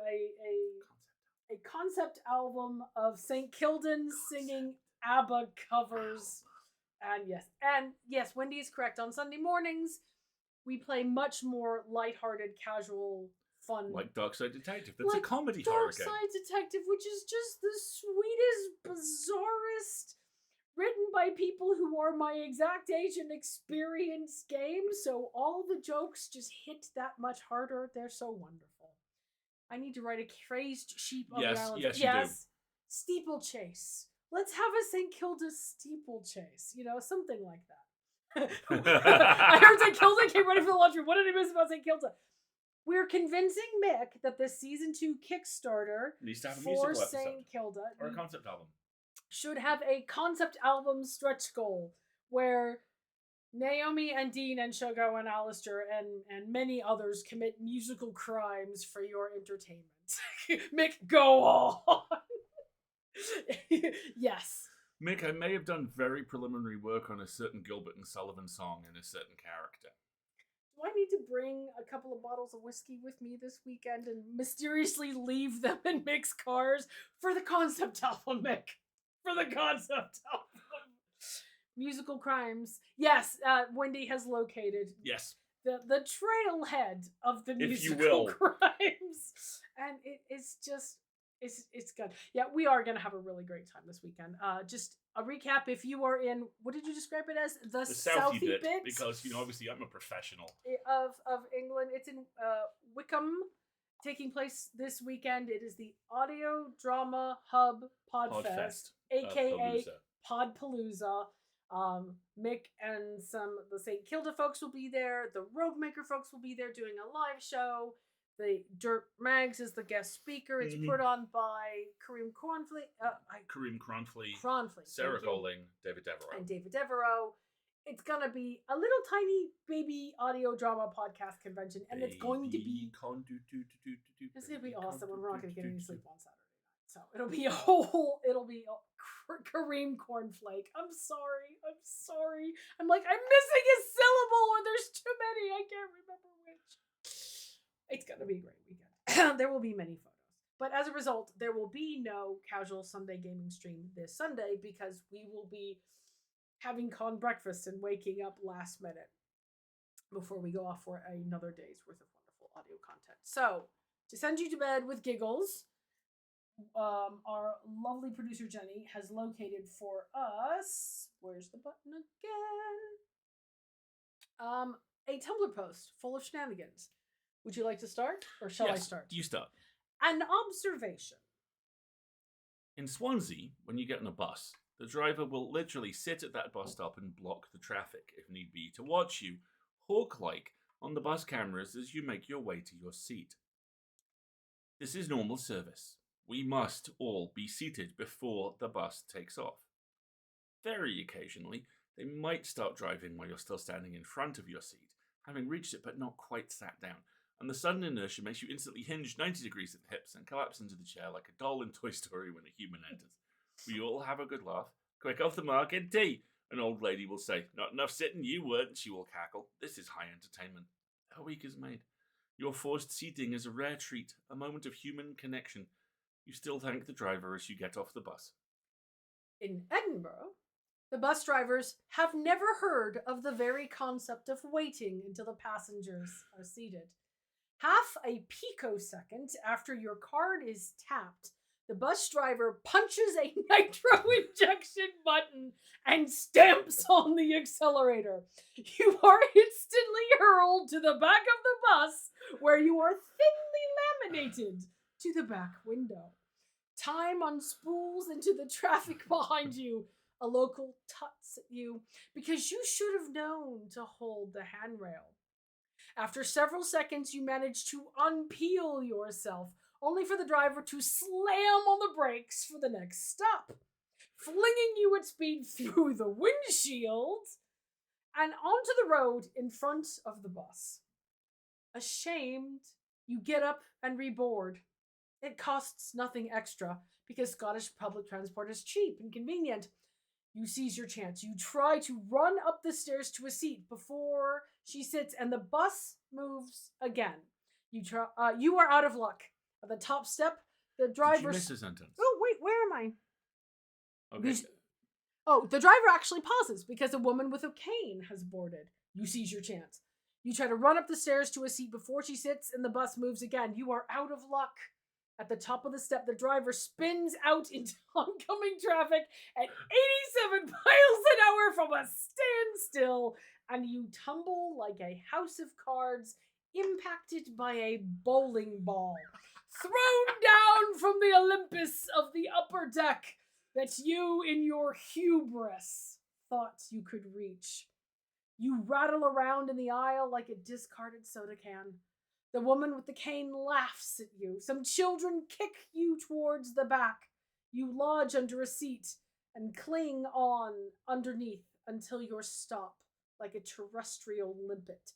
a concept album of St. Kildans singing ABBA covers. And yes, Wendy is correct. On Sunday mornings, we play much more lighthearted, casual, fun. Like Dark Side Detective. That's a comedy horror game. Dark Side Detective, which is just the sweetest, bizarrest, written by people who are my exact age and experience game. So all the jokes just hit that much harder. They're so wonderful. I need to write a crazed sheep on the island. Yes, you do. Steeplechase. Let's have a St. Kilda steeplechase. Something like that. I heard St. Kilda came ready for the lunchroom. What did I miss about St. Kilda? We're convincing Mick that the season 2 Kickstarter Needs to have a for musical episode. St. Kilda Or a concept album. should have a concept album stretch goal where Naomi and Dean and Shogo and Alistair and many others commit musical crimes for your entertainment. Mick, go on! Yes. Mick, I may have done very preliminary work on a certain Gilbert and Sullivan song and a certain character. Do I need to bring a couple of bottles of whiskey with me this weekend and mysteriously leave them in Mick's cars for the concept album, Mick? For the concept album. Musical crimes. Yes, Wendy has located Yes. the trailhead of the If you musical will. crimes. And it's just it's good. Yeah, we are gonna have a really great time this weekend. Just a recap: if you are in, what did you describe it as? The Southie bit, because obviously I'm a professional. of England. It's in Wickham, taking place this weekend. It is the Audio Drama Hub Podfest, aka Podpalooza. Mick and some of the St. Kilda folks will be there. The Rogue Maker folks will be there doing a live show. The Dirt Mags is the guest speaker. It's put on by Kareem Cronfley. Kareem Cronfley. Sarah Sarah Golding, David Devereaux. And David Devereaux. It's gonna be a little tiny baby audio drama podcast convention, and it's going to be it's gonna be awesome. And we're not gonna get any sleep on Saturday night, so it'll be a Kareem Cornflake. I'm sorry. I'm like, I'm missing a syllable, or there's too many. I can't remember which. It's gonna be a great weekend. There will be many photos, but as a result, there will be no casual Sunday gaming stream this Sunday because we will be having con breakfast and waking up last minute before we go off for another day's worth of wonderful audio content. So, to send you to bed with giggles, our lovely producer Jenny has located for us, where's the button again? A Tumblr post full of shenanigans. Would you like to start, or shall I start? You start. An observation. In Swansea, when you get on a bus, the driver will literally sit at that bus stop and block the traffic, if need be, to watch you, hawk-like, on the bus cameras as you make your way to your seat. This is normal service. We must all be seated before the bus takes off. Very occasionally, They might start driving while you're still standing in front of your seat, having reached it but not quite sat down, and the sudden inertia makes you instantly hinge 90 degrees at the hips and collapse into the chair like a doll in Toy Story when a human enters. We all have a good laugh. Quick off the mark and tea! An old lady will say, "Not enough sitting, you weren't," she will cackle. This is high entertainment. Her week is made. Your forced seating is a rare treat, a moment of human connection. You still thank the driver as you get off the bus. In Edinburgh, the bus drivers have never heard of the very concept of waiting until the passengers are seated. Half a picosecond after your card is tapped, the bus driver punches a nitro injection button and stamps on the accelerator. You are instantly hurled to the back of the bus, where you are thinly laminated to the back window. Time unspools into the traffic behind you. A local tuts at you because you should have known to hold the handrail. After several seconds, you manage to unpeel yourself, only for the driver to slam on the brakes for the next stop, flinging you at speed through the windshield and onto the road in front of the bus. Ashamed, you get up and reboard. It costs nothing extra because Scottish public transport is cheap and convenient. You seize your chance. You try to run up the stairs to a seat before she sits, and the bus moves again. You are out of luck. At the top step, the driver... Did you miss a sentence? Oh, wait, where am I? Okay. The driver actually pauses because a woman with a cane has boarded. You seize your chance. You try to run up the stairs to a seat before she sits, and the bus moves again. You are out of luck. At the top of the step, the driver spins out into oncoming traffic at 87 miles an hour from a standstill, and you tumble like a house of cards impacted by a bowling ball, thrown down from the Olympus of the upper deck that you, in your hubris, thought you could reach. You rattle around in the aisle like a discarded soda can. The woman with the cane laughs at you. Some children kick you towards the back. You lodge under a seat and cling on underneath until you're stopped like a terrestrial limpet.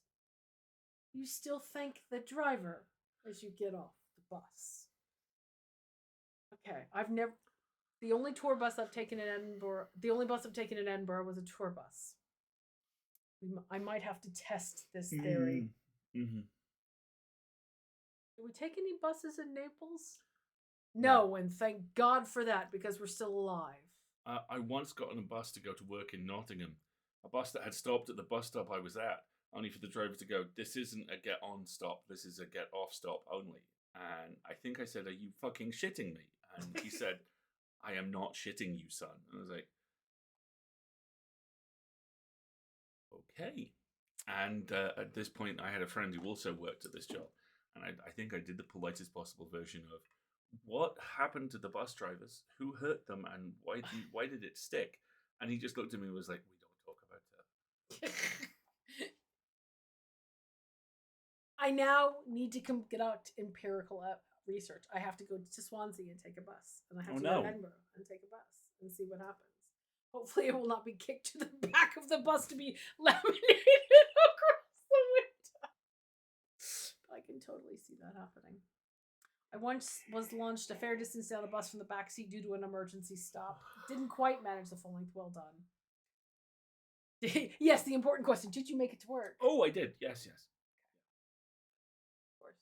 You still thank the driver as you get off the bus. Okay, the only tour bus I've taken in Edinburgh was a tour bus. I might have to test this theory. Mm-hmm. Did we take any buses in Naples? No, and thank God for that, because we're still alive. I once got on a bus to go to work in Nottingham. A bus that had stopped at the bus stop I was at, only for the driver to go, "This isn't a get on stop, this is a get off stop only." And I think I said, "Are you fucking shitting me?" And he said, "I am not shitting you, son." And I was like, okay. And at this point, I had a friend who also worked at this job. And I think I did the politest possible version of, "What happened to the bus drivers? Who hurt them? And why did it stick?" And he just looked at me and was like, "We don't talk about that." I now need to get out empirical research. I have to go to Swansea and take a bus. And I have to go to Edinburgh and take a bus and see what happens. Hopefully it will not be kicked to the back of the bus to be laminated across the window. I can totally see that happening. I once was launched a fair distance down the bus from the back seat due to an emergency stop. Didn't quite manage the full length. Well done. Yes, the important question. Did you make it to work? Oh, I did. Yes. Of course.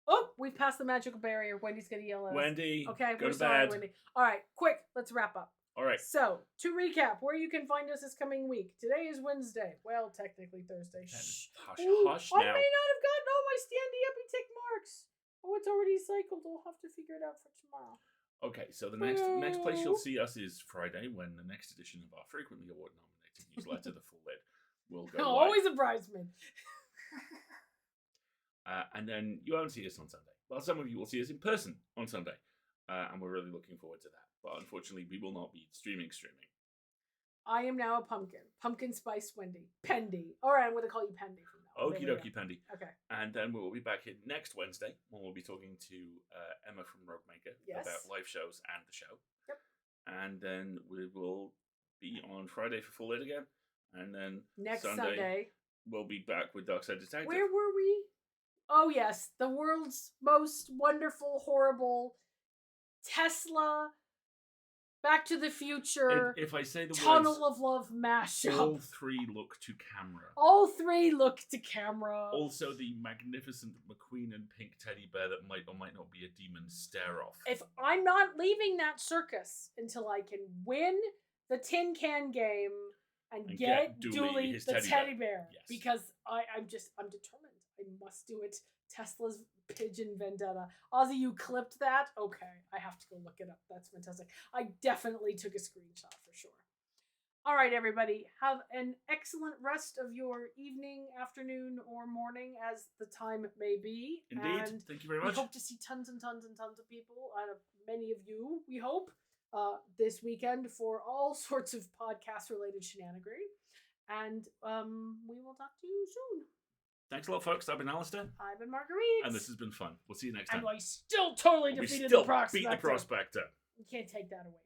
Oh, we've passed the magical barrier. Wendy's going to yell at us. Wendy, okay, go we're to sorry, bed. Wendy. All right, quick. Let's wrap up. All right. So, to recap, where you can find us this coming week. Today is Wednesday. Well, technically Thursday. Shh. Hush I now. may not have gotten all my standy uppy tick marks. Oh, it's already cycled. I'll have to figure it out for tomorrow. Okay, so the next place you'll see us is Friday, when the next edition of our frequently award-nominated newsletter, The Full Lid, will go live. Always a bridesmaid. And then you won't see us on Sunday. Well, some of you will see us in person on Sunday, and we're really looking forward to that. But unfortunately, we will not be streaming. I am now a pumpkin. Pumpkin Spice Wendy. Pendy. All right, I'm going to call you Pendy from now on. Okie dokie, Pendy. Okay. And then we'll be back here next Wednesday when we'll be talking to Emma from Rogue Maker about live shows and the show. Yep. and then we will be on Friday for Full It again, and then Next Sunday we'll be back with Dark Side Detective. Where were we? Oh yes, the world's most wonderful, horrible Tesla, Back to the Future, if I say the Tunnel words, of Love mashup. all three look to camera. All three look to camera. Also, the magnificent McQueen and pink teddy bear that might or might not be a demon stare off. If I'm not leaving that circus until I can win the tin can game and get Dooley the teddy bear. Yes. Because I'm determined. I must do it. Tesla's Pigeon Vendetta. Ozzy, you clipped that? Okay, I have to go look it up. That's fantastic. I definitely took a screenshot for sure. All right, everybody. Have an excellent rest of your evening, afternoon, or morning, as the time may be. Indeed. And thank you very much. We hope to see tons and tons and tons of people, many of you, we hope, this weekend for all sorts of podcast-related shenanigans. And we will talk to you soon. Thanks a lot, folks. I've been Alistair. I've been Marguerite. And this has been fun. We'll see you next time. And I still totally defeated the Prospector. Beat the Prospector. You can't take that away.